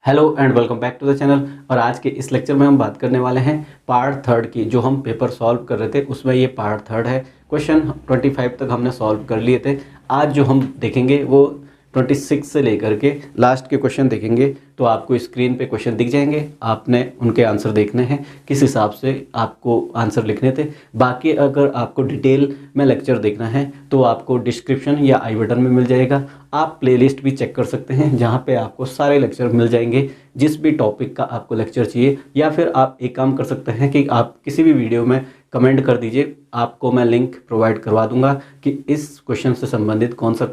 Hello and welcome back to the channel. और आज के इस लेक्चर में हम बात करने वाले हैं पार्ट थर्ड की। जो हम पेपर सॉल्व कर रहे थे उसमें ये पार्ट थर्ड है। क्वेश्चन 25 तक हमने सॉल्व कर लिए थे। आज जो हम देखेंगे वो 26 से लेकर के लास्ट के क्वेश्चन देखेंगे। तो आपको स्क्रीन पे क्वेश्चन दिख जाएंगे, आपने उनके आंसर देखने हैं, किस हिसाब से आपको आंसर लिखने थे। बाकी अगर आपको डिटेल में लेक्चर देखना है तो आपको डिस्क्रिप्शन या आई बटन में मिल जाएगा। आप प्लेलिस्ट भी चेक कर सकते हैं जहाँ पे आपको सारे लेक्चर मिल जाएंगे, जिस भी टॉपिक का आपको लेक्चर चाहिए। या फिर आप एक काम कर सकते हैं कि आप किसी भी वीडियो में कमेंट कर दीजिए, आपको मैं लिंक प्रोवाइड करवा दूंगा कि इस क्वेश्चन से संबंधित कौन सा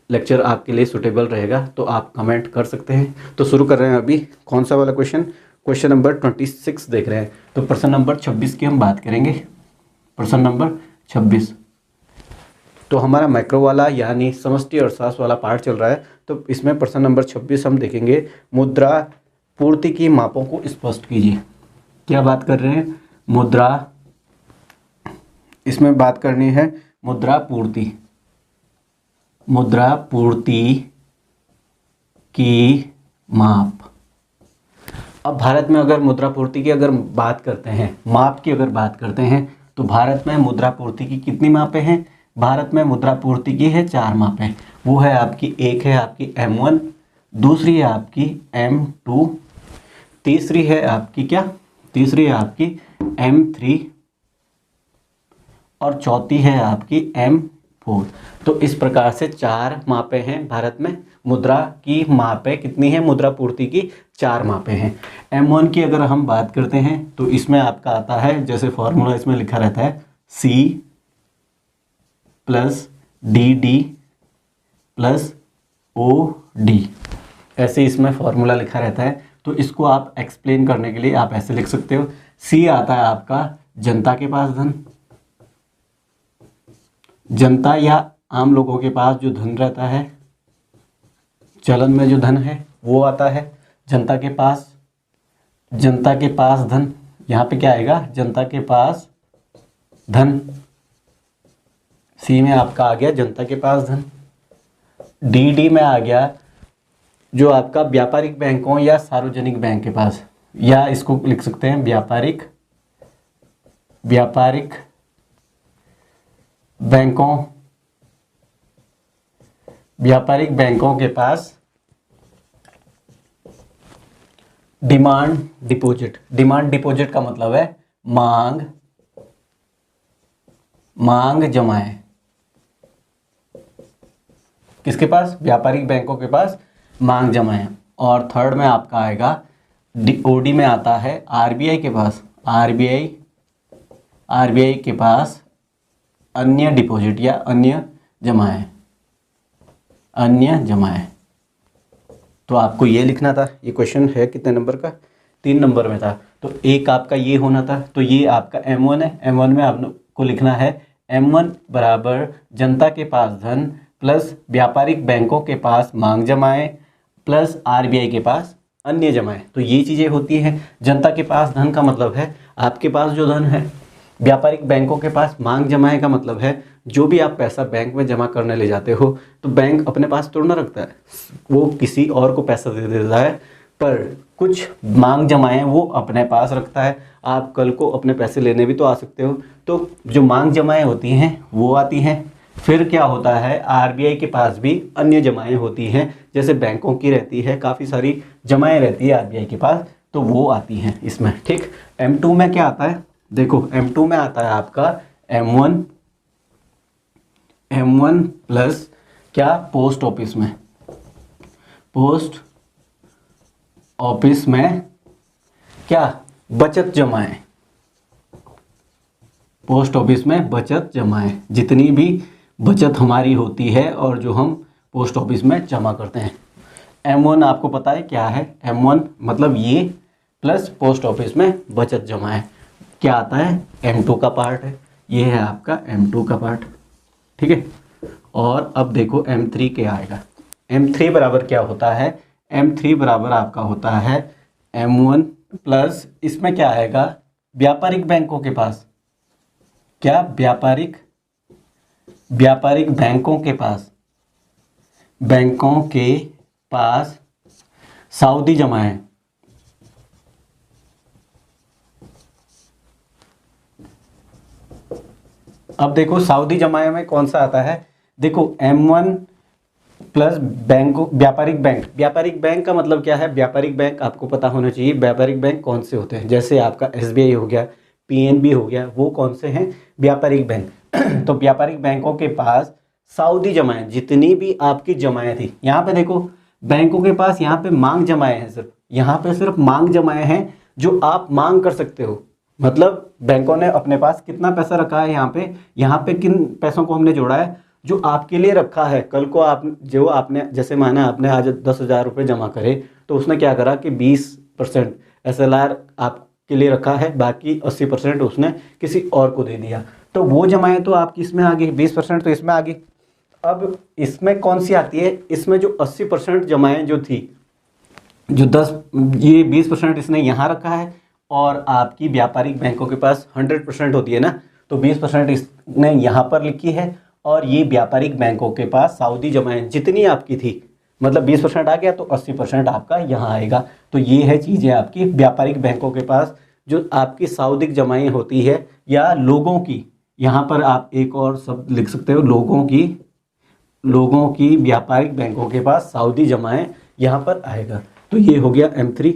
लेक्चर आपके लिए सूटेबल रहेगा, तो आप कमेंट कर सकते हैं। तो शुरू कर रहे हैं अभी। कौन सा वाला क्वेश्चन नंबर 26 देख रहे हैं। तो प्रश्न नंबर 26 की हम बात करेंगे। प्रश्न नंबर 26 तो हमारा मैक्रो वाला यानी समष्टि अर्थशास्त्र वाला पार्ट चल रहा है। तो इसमें प्रश्न नंबर 26 हम देखेंगे, मुद्रा पूर्ति की मापों को स्पष्ट कीजिए। क्या बात कर रहे हैं? मुद्रा, इसमें बात करनी है मुद्रा पूर्ति। मुद्रा पूर्ति की माप। अब भारत में अगर मुद्रा पूर्ति की अगर बात करते हैं, माप की अगर बात करते हैं, तो भारत में मुद्रा पूर्ति की कितनी मापें हैं? भारत में मुद्रा पूर्ति की है 4 मापें। वो है आपकी, एक है आपकी M1, दूसरी है आपकी M2, तीसरी है आपकी क्या? तीसरी है आपकी M3 और चौथी है आपकी M4। तो इस प्रकार से 4 मापें हैं भारत में। मुद्रा की मापें कितनी है? मुद्रा पूर्ति की 4 मापें हैं। M1 की अगर हम बात करते हैं तो इसमें आपका आता है, जैसे फॉर्मूला इसमें लिखा रहता है, C plus DD plus OD, ऐसे इसमें फॉर्मूला लिखा रहता है। तो इसको आप एक्सप्लेन करने के लिए आप ऐसे लिख सकते हो। C आता है आपका जनता के पास धन, जनता या आम लोगों के पास जो धन रहता है, चलन में जो धन है वो आता है जनता के पास। जनता के पास धन, यहाँ पे क्या आएगा? जनता के पास धन। सी में आपका आ गया जनता के पास धन। डी में आ गया जो आपका व्यापारिक बैंकों या सार्वजनिक बैंक के पास, या इसको लिख सकते हैं व्यापारिक बैंकों के पास डिमांड डिपॉजिट। डिमांड डिपॉजिट का मतलब है मांग जमाएं। किसके पास? व्यापारिक बैंकों के पास मांग जमाएं। और थर्ड में आपका आएगा OD में आता है RBI के पास। RBI के पास अन्य डिपॉजिट या अन्य जमाएं। तो आपको ये लिखना था। ये क्वेश्चन है कितने नंबर का? 3 नंबर में था। तो एक आपका ये होना था। तो ये आपका M1 है। M1 में आपको लिखना है M1 बराबर जनता के पास धन प्लस व्यापारिक बैंकों के पास मांग जमाएं प्लस RBI के पास अन्य जमाएं। तो ये चीज़ें होती हैं। जनता के पास धन का मतलब है आपके पास जो धन है। व्यापारिक बैंकों के पास मांग जमाएं का मतलब है जो भी आप पैसा बैंक में जमा करने ले जाते हो तो बैंक अपने पास थोड़ा ना रखता है, वो किसी और को पैसा दे देता है। पर कुछ मांग जमाएं वो अपने पास रखता है। आप कल को अपने पैसे लेने भी तो आ सकते हो। तो जो मांग जमाएं होती हैं वो आती हैं। फिर क्या होता है, RBI के पास भी अन्य जमाएं होती हैं, जैसे बैंकों की रहती है, काफ़ी सारी जमाएं रहती है RBI के पास, तो वो आती हैं इसमें। ठीक। M2 में क्या आता है? देखो M2 में आता है आपका M1 प्लस क्या? पोस्ट ऑफिस में क्या? बचत जमाएं। पोस्ट ऑफिस में बचत जमाएं, जितनी भी बचत हमारी होती है और जो हम पोस्ट ऑफिस में जमा करते हैं। M1 आपको पता है क्या है? M1 मतलब ये प्लस पोस्ट ऑफिस में बचत जमाएं। क्या आता है? M2 का पार्ट है। ये है आपका M2 का पार्ट। ठीक है। और अब देखो M3 क्या आएगा? M3 बराबर क्या होता है? M3 बराबर आपका होता है M1 प्लस, इसमें क्या आएगा? व्यापारिक बैंकों के पास क्या? व्यापारिक बैंकों के पास सऊदी जमाएं, अब देखो सऊदी जमाए में कौन सा आता है, देखो M1 प्लस बैंक, व्यापारिक बैंक। व्यापारिक बैंक का मतलब क्या है, व्यापारिक बैंक आपको पता होना चाहिए व्यापारिक बैंक कौन से होते हैं। जैसे आपका SBI हो गया, PNB हो गया, वो कौन से हैं, व्यापारिक बैंक। तो व्यापारिक बैंकों के पास सऊदी जमाएं, जितनी भी आपकी जमाएं थी, यहाँ पे देखो बैंकों के पास यहाँ पे मांग जमाएं हैं, सिर्फ यहाँ पे सिर्फ मांग जमाएं हैं जो आप मांग कर सकते हो। मतलब बैंकों ने अपने पास कितना पैसा रखा है, यहाँ पे किन पैसों को हमने जोड़ा है जो आपके लिए रखा है। कल को आप जो आपने जैसे माना आपने आज 10,000 रुपये जमा करे, तो उसने क्या करा कि 20% SLR आपके लिए रखा है, बाकी 80% उसने किसी और को दे दिया। तो वो जमाएं तो आपकी इसमें आ गई, 20% तो इसमें आ गई। अब इसमें कौन सी आती है, इसमें जो 80% जमाएं जो थी, जो 20% इसने यहाँ रखा है, और आपकी व्यापारिक बैंकों के पास 100% होती है ना, तो 20% इसने यहाँ पर लिखी है, और ये व्यापारिक बैंकों के पास सऊदी जमाएं जितनी आपकी थी, मतलब 20% आ गया तो 80% आपका यहाँ आएगा। तो ये है चीज़ें आपकी व्यापारिक बैंकों के पास जो आपकी सऊदी जमाएं होती है, या लोगों की, यहाँ पर आप एक और शब्द लिख सकते हो, लोगों की व्यापारिक बैंकों के पास सऊदी जमाएं यहाँ पर आएगा। तो ये हो गया M3।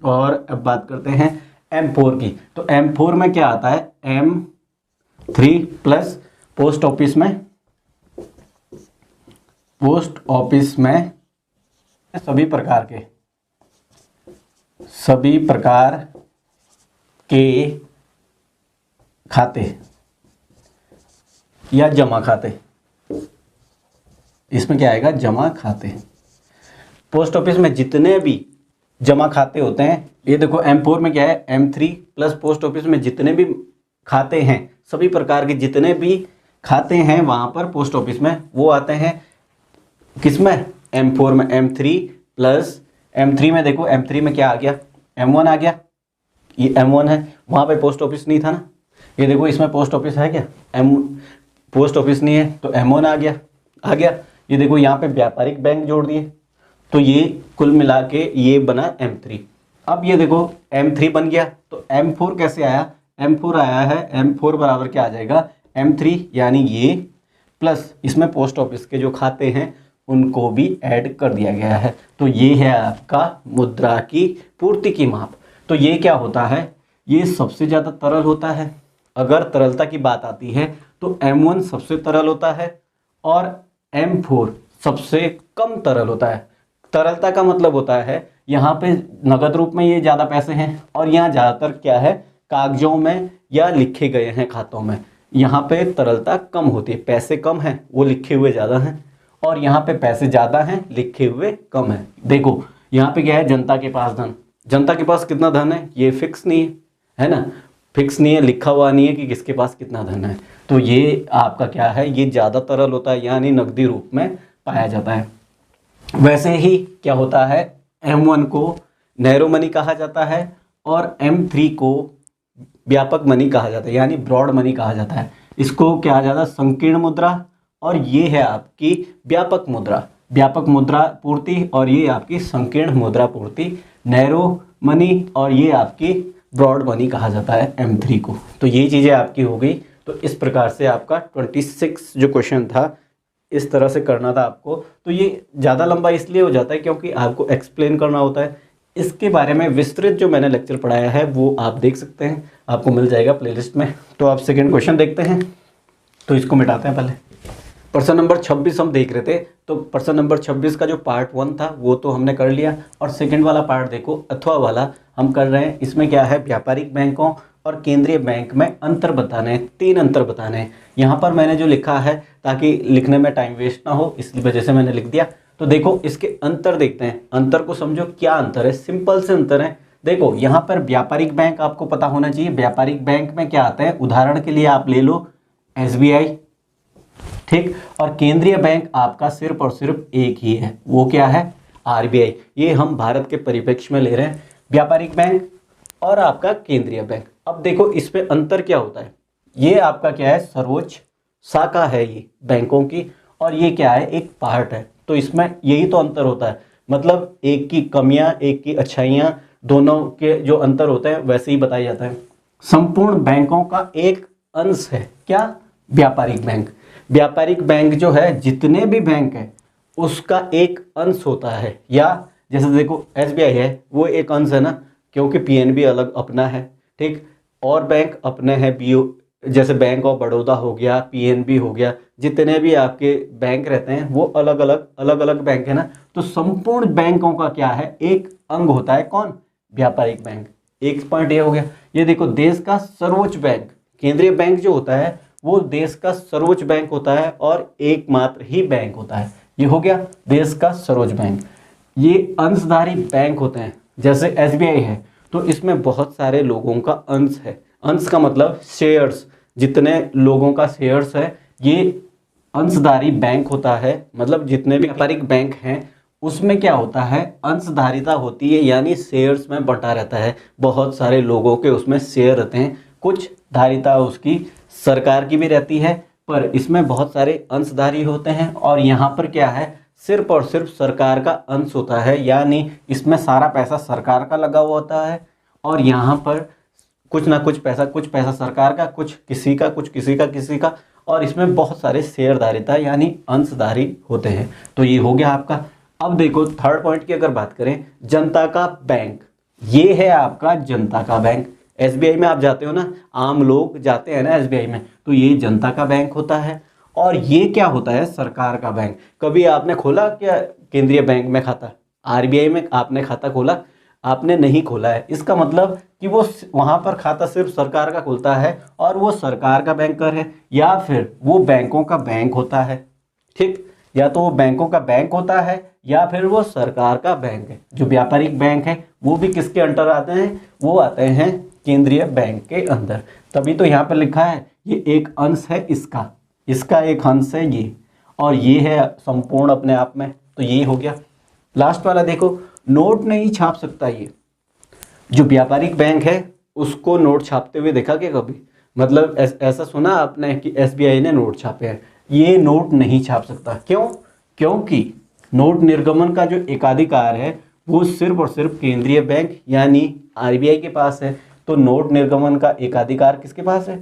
और अब बात करते हैं M4 की। तो M4 में क्या आता है, M3 प्लस पोस्ट ऑफिस में सभी प्रकार के खाते या जमा खाते, इसमें क्या आएगा, जमा खाते। पोस्ट ऑफिस में जितने भी जमा खाते होते हैं, ये देखो M4 में क्या है, M3 प्लस पोस्ट ऑफिस में जितने भी खाते हैं, सभी प्रकार के जितने भी खाते हैं वहाँ पर पोस्ट ऑफिस में, वो आते हैं किसमें, M4 में। M3 प्लस M3 में देखो, M3 में क्या आ गया, M1 आ गया, ये M1 है, वहाँ पे पोस्ट ऑफिस नहीं था ना। ये देखो इसमें पोस्ट ऑफिस है क्या, पोस्ट ऑफिस नहीं है, तो M1 आ गया। ये देखो यहाँ पे व्यापारिक बैंक जोड़ दिए, तो ये कुल मिला के ये बना M3। अब ये देखो M3 बन गया, तो M4 कैसे आया, M4 आया है, M4 बराबर क्या आ जाएगा, M3, यानी ये प्लस इसमें पोस्ट ऑफिस के जो खाते हैं उनको भी ऐड कर दिया गया है। तो ये है आपका मुद्रा की पूर्ति की माप। तो ये क्या होता है, ये सबसे ज़्यादा तरल होता है। अगर तरलता की बात आती है तो M1 सबसे तरल होता है और M4 सबसे कम तरल होता है। तरलता का मतलब होता है यहाँ पे नगद रूप में ये ज़्यादा पैसे हैं, और यहाँ ज़्यादातर क्या है, कागजों में या लिखे गए हैं खातों में। यहाँ पे तरलता कम होती है, पैसे कम हैं वो लिखे हुए ज़्यादा हैं, और यहाँ पे पैसे ज़्यादा हैं लिखे हुए कम हैं। देखो यहाँ पे क्या है, जनता के पास धन, जनता के पास कितना धन है ये फिक्स नहीं है ना, फिक्स नहीं है, लिखा हुआ नहीं है कि किसके पास कितना धन है। तो ये आपका क्या है, ये ज़्यादा तरल होता है, यानी नकदी रूप में पाया जाता है। वैसे ही क्या होता है, M1 को नैरो मनी कहा जाता है और M3 को व्यापक मनी कहा जाता है, यानी ब्रॉड मनी कहा जाता है। इसको क्या कहा जाता है, संकीर्ण मुद्रा, और ये है आपकी व्यापक मुद्रा पूर्ति, और ये आपकी संकीर्ण मुद्रा पूर्ति, नैरो मनी, और ये आपकी ब्रॉड मनी कहा जाता है M3 को। तो ये चीज़ें आपकी हो गई। तो इस प्रकार से आपका 26 जो क्वेश्चन था इस तरह से करना था आपको। तो ये ज़्यादा लंबा इसलिए हो जाता है क्योंकि आपको एक्सप्लेन करना होता है। इसके बारे में विस्तृत जो मैंने लेक्चर पढ़ाया है वो आप देख सकते हैं, आपको मिल जाएगा प्लेलिस्ट में। तो आप सेकंड क्वेश्चन देखते हैं, तो इसको मिटाते हैं। पहले प्रश्न नंबर 26 हम देख रहे थे, तो प्रश्न नंबर 26 का जो पार्ट 1 था वो तो हमने कर लिया, और सेकंड वाला पार्ट देखो अथवा वाला हम कर रहे हैं। इसमें क्या है, व्यापारिक बैंकों और केंद्रीय बैंक में अंतर बताने हैं, 3 अंतर बताने हैं। यहाँ पर मैंने जो लिखा है ताकि लिखने में टाइम वेस्ट ना हो इसलिए वजह से मैंने लिख दिया। तो देखो इसके अंतर देखते हैं, अंतर को समझो क्या अंतर है, सिंपल से अंतर है। देखो यहाँ पर व्यापारिक बैंक आपको पता होना चाहिए, व्यापारिक बैंक में क्या आता है, उदाहरण के लिए आप ले लो SBI, ठीक, और केंद्रीय बैंक आपका सिर्फ और सिर्फ एक ही है, वो क्या है, RBI। ये हम भारत के परिप्रेक्ष्य में ले रहे हैं, व्यापारिक बैंक और आपका केंद्रीय बैंक। अब देखो इस पे अंतर क्या होता है, ये आपका क्या है, सर्वोच्च शाखा है ये बैंकों की, और ये क्या है, एक पार्ट है। तो इसमें यही तो अंतर होता है, मतलब एक की कमियां एक की अच्छाइयां दोनों के जो अंतर होते हैं वैसे ही बताया जाता है। संपूर्ण बैंकों का एक अंश है क्या? व्यापारिक बैंक। व्यापारिक बैंक जो है जितने भी बैंक है उसका एक अंश होता है, या जैसे देखो एसबीआई है वो एक अंश है ना, क्योंकि पीएनबी अलग अपना है, ठीक, और बैंक अपने हैं, बीओ जैसे बैंक ऑफ बड़ौदा हो गया, पीएनबी हो गया, जितने भी आपके बैंक रहते हैं वो अलग अलग बैंक है ना। तो संपूर्ण बैंकों का क्या है? एक अंग होता है, कौन? व्यापारिक बैंक। एक पॉइंट ये हो गया। ये देखो देश का सर्वोच्च बैंक, केंद्रीय बैंक जो होता है वो देश का सर्वोच्च बैंक होता है और एकमात्र ही बैंक होता है। ये हो गया देश का सर्वोच्च बैंक। ये अंशधारी बैंक होते हैं, जैसे एसबीआई है तो इसमें बहुत सारे लोगों का अंश है। अंश का मतलब शेयर्स, जितने लोगों का शेयर्स है ये अंशधारी बैंक होता है। मतलब जितने भी व्यापारिक बैंक हैं उसमें क्या होता है? अंशधारिता होती है, यानी शेयर्स में बंटा रहता है, बहुत सारे लोगों के उसमें शेयर रहते हैं। कुछ धारिता उसकी सरकार की भी रहती है, पर इसमें बहुत सारे अंशधारी होते हैं। और यहाँ पर क्या है? सिर्फ और सिर्फ सरकार का अंश होता है, यानी इसमें सारा पैसा सरकार का लगा हुआ होता है। और यहाँ पर कुछ ना कुछ पैसा सरकार का, कुछ किसी का, कुछ किसी का। और इसमें बहुत सारे शेयरधारिता यानी अंशधारी होते हैं। तो ये हो गया आपका। अब देखो थर्ड पॉइंट की अगर बात करें, जनता का बैंक, ये है आपका जनता का बैंक। एसबीआई में आप जाते हो ना, आम लोग जाते हैं ना एसबीआई में, तो ये जनता का बैंक होता है। और ये क्या होता है? सरकार का बैंक। कभी आपने खोला क्या केंद्रीय बैंक में खाता? आरबीआई में आपने खाता खोला? आपने नहीं खोला है। इसका मतलब कि वो वहाँ पर खाता सिर्फ सरकार का खुलता है और वो सरकार का बैंकर है, या फिर वो बैंकों का बैंक होता है, ठीक, या तो वो बैंकों का बैंक होता है या फिर वो सरकार का बैंक है। जो व्यापारिक बैंक है वो भी किसके अंडर आते हैं? वो आते हैं केंद्रीय बैंक के अंदर। तभी तो यहाँ पर लिखा है ये एक अंश है इसका एक अंश है ये, और ये है संपूर्ण अपने आप में। तो ये हो गया। लास्ट वाला देखो, नोट नहीं छाप सकता ये। जो व्यापारिक बैंक है उसको नोट छापते हुए देखा क्या कभी? मतलब ऐसा सुना आपने कि एसबीआई ने नोट छापे हैं? ये नोट नहीं छाप सकता। क्यों? क्योंकि नोट निर्गमन का जो एकाधिकार है वो सिर्फ और सिर्फ केंद्रीय बैंक यानी आरबीआई के पास है। तो नोट निर्गमन का एकाधिकार किसके पास है?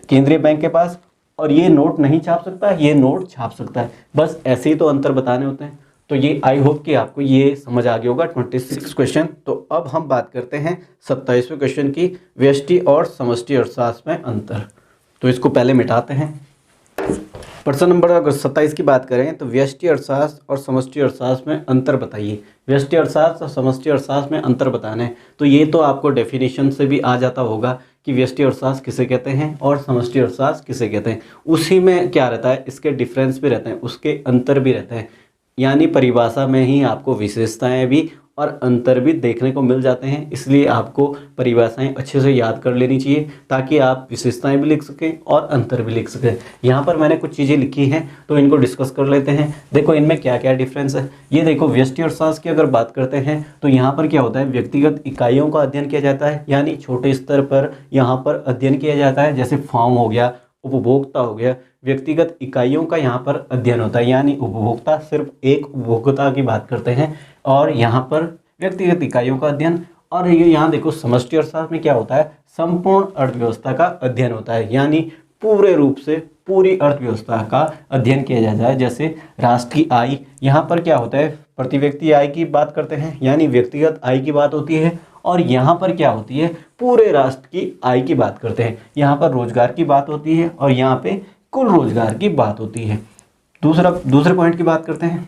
केंद्रीय बैंक के पास। और ये नोट नहीं छाप सकता, ये नोट छाप सकता है। बस ऐसे ही तो अंतर बताने होते हैं। तो ये आई होप कि आपको ये समझ आ गया होगा 26 क्वेश्चन। तो अब हम बात करते हैं 27वें क्वेश्चन की, व्यष्टि और समष्टि अर्थशास्त्र में अंतर। तो इसको पहले मिटाते हैं। प्रश्न नंबर अगर 27 की बात करें तो व्यष्टि अर्थशास्त्र और समष्टि अर्थशास्त्र में अंतर बताइए। व्यष्टि अर्थशास्त्र और समष्टि अर्थशास्त्र में अंतर बताना है तो ये तो आपको डेफिनेशन से भी आ जाता होगा कि व्यष्टि अर्थशास्त्र किसे कहते हैं और समष्टि अर्थशास्त्र किसे कहते हैं। उसी में क्या रहता है? इसके डिफरेंस भी रहते हैं, उसके अंतर भी रहते हैं, यानी परिभाषा में ही आपको विशेषताएं भी और अंतर भी देखने को मिल जाते हैं। इसलिए आपको परिभाषाएं अच्छे से याद कर लेनी चाहिए ताकि आप विशेषताएं भी लिख सकें और अंतर भी लिख सकें। यहाँ पर मैंने कुछ चीज़ें लिखी हैं तो इनको डिस्कस कर लेते हैं। देखो इनमें क्या क्या डिफरेंस है। ये देखो व्यष्टि अर्थशास्त्र की अगर बात करते हैं तो यहाँ पर क्या होता है? व्यक्तिगत इकाइयों का अध्ययन किया जाता है, यानी छोटे स्तर पर यहाँ पर अध्ययन किया जाता है। जैसे फॉर्म हो गया, उपभोक्ता हो गया, व्यक्तिगत इकाइयों का यहाँ पर अध्ययन होता है, यानी उपभोक्ता, सिर्फ एक उपभोक्ता की बात करते हैं और यहाँ पर व्यक्तिगत इकाइयों का अध्ययन। और ये यहाँ देखो समष्टि अर्थशास्त्र में क्या होता है? संपूर्ण अर्थव्यवस्था का अध्ययन होता है, यानी पूरे रूप से पूरी अर्थव्यवस्था का अध्ययन किया जाता है। जैसे राष्ट्र की आय, यहाँ पर क्या होता है? प्रति व्यक्ति आय की बात करते हैं, यानी व्यक्तिगत आय की बात होती है। और यहाँ पर क्या होती है? पूरे राष्ट्र की आय की बात करते हैं। यहाँ पर रोजगार की बात होती है और यहाँ पे कुल रोजगार की बात होती है। दूसरे पॉइंट की बात करते हैं,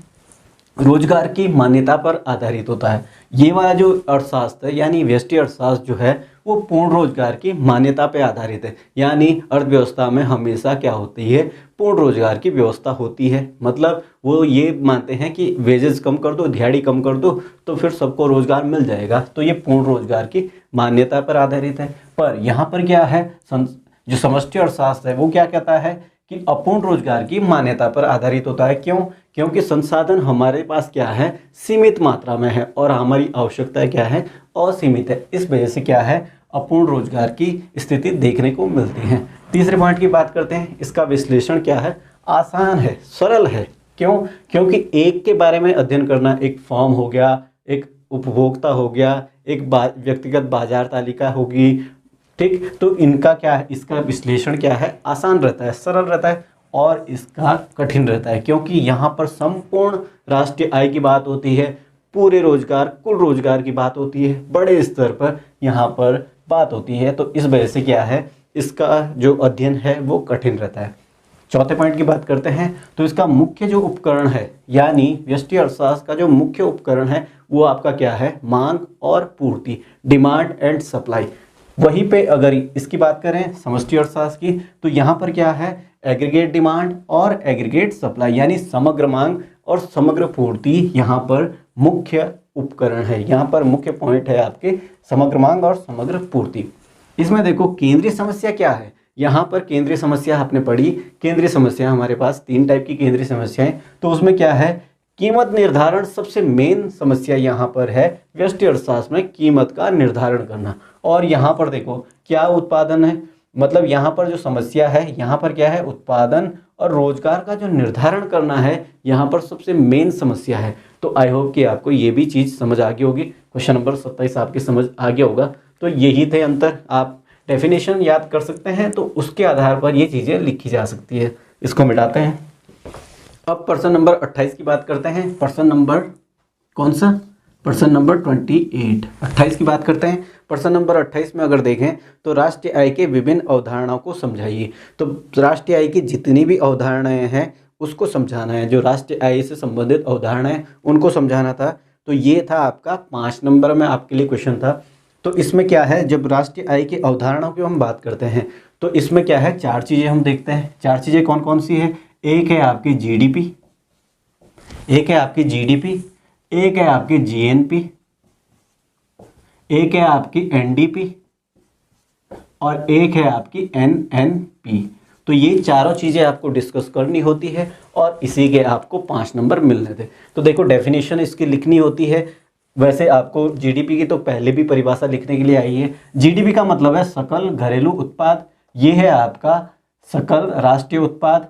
रोजगार की मान्यता पर आधारित होता है। ये वाला जो अर्थशास्त्र है यानी व्यष्टि अर्थशास्त्र जो है वो पूर्ण रोजगार की मान्यता पर आधारित है, यानी अर्थव्यवस्था में हमेशा क्या होती है? पूर्ण रोजगार की व्यवस्था होती है। मतलब वो ये मानते हैं कि वेजेस कम कर दो, दिहाड़ी कम कर दो तो फिर सबको रोजगार मिल जाएगा। तो ये पूर्ण रोजगार की मान्यता पर आधारित है। पर यहाँ पर क्या है? जो समष्टि अर्थशास्त्र है वो क्या कहता है कि अपूर्ण रोजगार की मान्यता पर आधारित होता है। क्यों? क्योंकि संसाधन हमारे पास क्या है? सीमित मात्रा में है और हमारी आवश्यकता क्या है? असीमित है। इस वजह से क्या है? अपूर्ण रोजगार की स्थिति देखने को मिलती है। तीसरे पॉइंट की बात करते हैं, इसका विश्लेषण क्या है? आसान है, सरल है, क्यों? क्योंकि एक के बारे में अध्ययन करना, एक फर्म हो गया, एक उपभोक्ता हो गया, एक व्यक्तिगत बाजार तालिका होगी, ठीक, तो इनका क्या है, इसका विश्लेषण क्या है, आसान रहता है, सरल रहता है, और इसका कठिन रहता है, क्योंकि यहाँ पर संपूर्ण राष्ट्रीय आय की बात होती है, पूरे रोजगार, कुल रोजगार की बात होती है, बड़े स्तर पर यहाँ पर बात होती है। तो इस वजह से क्या है, इसका जो अध्ययन है वो कठिन रहता है। चौथे पॉइंट की बात करते हैं, तो इसका मुख्य जो उपकरण है, यानी व्यष्टि अर्थशास्त्र का जो मुख्य उपकरण है वो आपका क्या है, मांग और पूर्ति, डिमांड एंड सप्लाई। वहीं पे अगर इसकी बात करें समष्टि अर्थशास्त्र की, तो यहाँ पर क्या है, एग्रीगेट डिमांड और एग्रीगेट सप्लाई, यानी समग्र मांग और समग्र पूर्ति यहाँ पर मुख्य उपकरण है, यहाँ पर मुख्य पॉइंट है आपके समग्र मांग और समग्र पूर्ति। इसमें देखो केंद्रीय समस्या क्या है, यहाँ पर केंद्रीय समस्या आपने पढ़ी, केंद्रीय समस्या हमारे पास 3 टाइप की केंद्रीय समस्याएं, तो उसमें क्या है, कीमत निर्धारण सबसे मेन समस्या यहाँ पर है व्यष्टि अर्थशास्त्र में, कीमत का निर्धारण करना। और यहाँ पर देखो क्या उत्पादन है, मतलब यहाँ पर जो समस्या है, यहाँ पर क्या है, उत्पादन और रोजगार का जो निर्धारण करना है, यहाँ पर सबसे मेन समस्या है। तो आई होप कि आपको ये भी चीज़ समझ आ गई होगी। क्वेश्चन नंबर 27 आपके समझ आ गया होगा। तो यही थे अंतर, आप डेफिनेशन याद कर सकते हैं, तो उसके आधार पर ये चीज़ें लिखी जा सकती है। इसको मिटाते हैं। अब प्रश्न नंबर 28 की बात करते हैं। प्रश्न नंबर कौन सा, प्रश्न नंबर 28 की बात करते हैं। प्रश्न नंबर 28 में अगर देखें तो राष्ट्रीय आय के विभिन्न अवधारणाओं को समझाइए। तो राष्ट्रीय आय की जितनी भी अवधारणाएं हैं उसको समझाना है, जो राष्ट्रीय आय से संबंधित अवधारणाएं उनको समझाना था। तो ये था आपका 5 नंबर में आपके लिए क्वेश्चन था। तो इसमें क्या है, जब राष्ट्रीय आय की अवधारणाओं की हम बात करते हैं तो इसमें क्या है, 4 चीज़ें हम देखते हैं। 4 चीज़ें कौन कौन सी है, एक है आपकी जीडीपी, एक है आपकी जीडीपी, एक है आपकी जीएनपी, एक है आपकी एनडीपी और एक है आपकी एनएनपी। तो ये चारों चीज़ें आपको डिस्कस करनी होती है और इसी के आपको 5 नंबर मिलने थे। तो देखो डेफिनेशन इसकी लिखनी होती है। वैसे आपको जीडीपी की तो पहले भी परिभाषा लिखने के लिए आई है। जीडीपी का मतलब है सकल घरेलू उत्पाद, ये है आपका सकल राष्ट्रीय उत्पाद।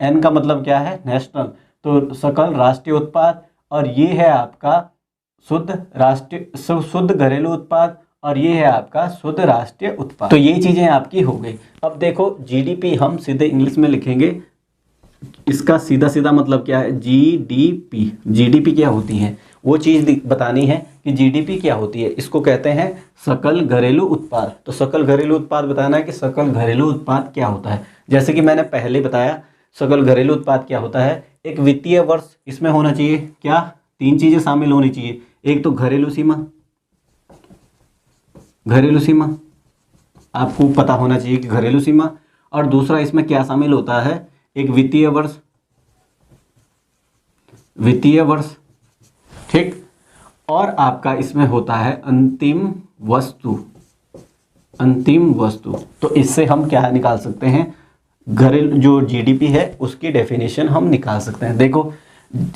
एन का मतलब क्या है, नेशनल, तो सकल राष्ट्रीय उत्पाद, और ये है आपका शुद्ध घरेलू उत्पाद, और ये है आपका शुद्ध राष्ट्रीय उत्पाद। तो ये चीज़ें आपकी हो गई। अब देखो जीडीपी हम सीधे इंग्लिश में लिखेंगे, इसका सीधा सीधा मतलब क्या है, जीडीपी। जीडीपी क्या होती है वो चीज़ बतानी है कि जीडीपी क्या होती है। इसको कहते हैं सकल घरेलू उत्पाद। तो सकल घरेलू उत्पाद बताना है कि सकल घरेलू उत्पाद क्या होता है। जैसे कि मैंने पहले बताया सकल घरेलू उत्पाद क्या होता है, एक वित्तीय वर्ष, इसमें होना चाहिए क्या, 3 चीज़ें शामिल होनी चाहिए। एक तो घरेलू सीमा, घरेलू सीमा आपको पता होना चाहिए कि घरेलू सीमा, और दूसरा इसमें क्या शामिल होता है, एक वित्तीय वर्ष, वित्तीय वर्ष, ठीक, और आपका इसमें होता है अंतिम वस्तु, अंतिम वस्तु। तो इससे हम क्या निकाल सकते हैं, घरेलू जो जीडीपी है उसकी डेफिनेशन हम निकाल सकते हैं। देखो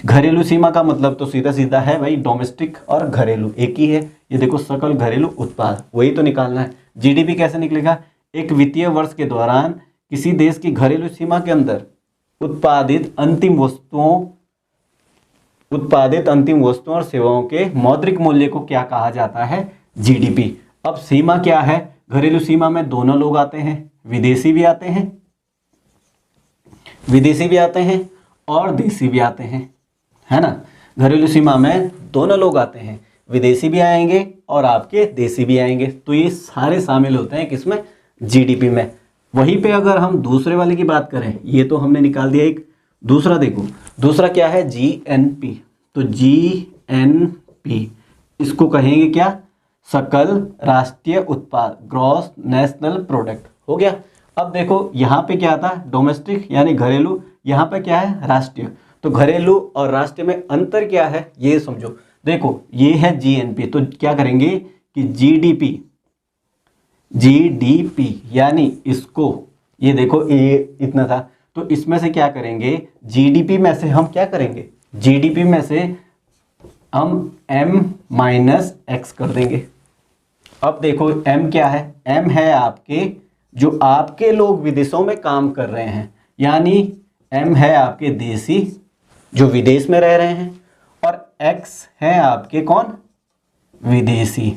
घरेलू सीमा का मतलब तो सीधा सीधा है भाई, डोमेस्टिक और घरेलू एक ही है। ये देखो सकल घरेलू उत्पाद, वही तो निकालना है। जीडीपी कैसे निकलेगा, एक वित्तीय वर्ष के दौरान किसी देश की घरेलू सीमा के अंदर उत्पादित अंतिम वस्तुओं और सेवाओं के मौद्रिक मूल्य को क्या कहा जाता है, जीडीपी। अब सीमा क्या है, घरेलू सीमा में दोनों लोग आते हैं, विदेशी भी आते हैं, विदेशी भी आते हैं और देशी भी आते हैं, है ना। घरेलू सीमा में दोनों लोग आते हैं, विदेशी भी आएंगे और आपके देशी भी आएंगे। तो ये सारे शामिल होते हैं किसमें, जीडीपी में। वहीं पे अगर हम दूसरे वाले की बात करें, ये तो हमने निकाल दिया एक, दूसरा देखो, दूसरा क्या है, जीएनपी। तो जीएनपी इसको कहेंगे क्या, सकल राष्ट्रीय उत्पाद, ग्रॉस नेशनल प्रोडक्ट, हो गया। अब देखो यहाँ पे क्या था, डोमेस्टिक यानी घरेलू, यहाँ पे क्या है, राष्ट्रीय। तो घरेलू और राष्ट्रीय में अंतर क्या है ये समझो। देखो ये है जीएनपी, तो क्या करेंगे कि जीडीपी, जीडीपी यानी इसको, ये देखो ये इतना था, तो इसमें से क्या करेंगे, जीडीपी में से हम क्या करेंगे, जीडीपी में से हम m-x कर देंगे। अब देखो m क्या है, m है आपके जो आपके लोग विदेशों में काम कर रहे हैं, यानी m है आपके देशी जो विदेश में रह रहे हैं, और x है आपके कौन, विदेशी,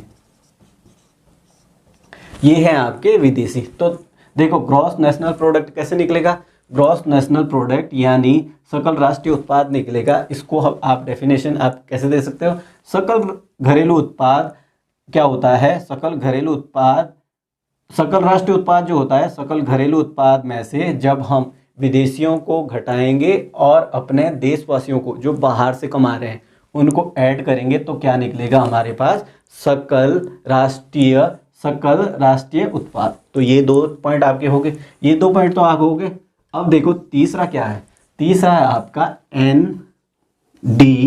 ये है आपके विदेशी। तो देखो ग्रॉस नेशनल प्रोडक्ट कैसे निकलेगा, ग्रॉस नेशनल प्रोडक्ट यानी सकल राष्ट्रीय उत्पाद निकलेगा। इसको आप डेफिनेशन आप कैसे दे सकते हो, सकल घरेलू उत्पाद क्या होता है, सकल घरेलू उत्पाद, सकल राष्ट्रीय उत्पाद जो होता है सकल घरेलू उत्पाद में से जब हम विदेशियों को घटाएंगे और अपने देशवासियों को जो बाहर से कमा रहे हैं उनको ऐड करेंगे तो क्या निकलेगा हमारे पास, सकल राष्ट्रीय उत्पाद। तो ये 2 पॉइंट आपके हो गए, ये 2 पॉइंट तो आप हो गए। अब देखो तीसरा क्या है, तीसरा है आपका NDP।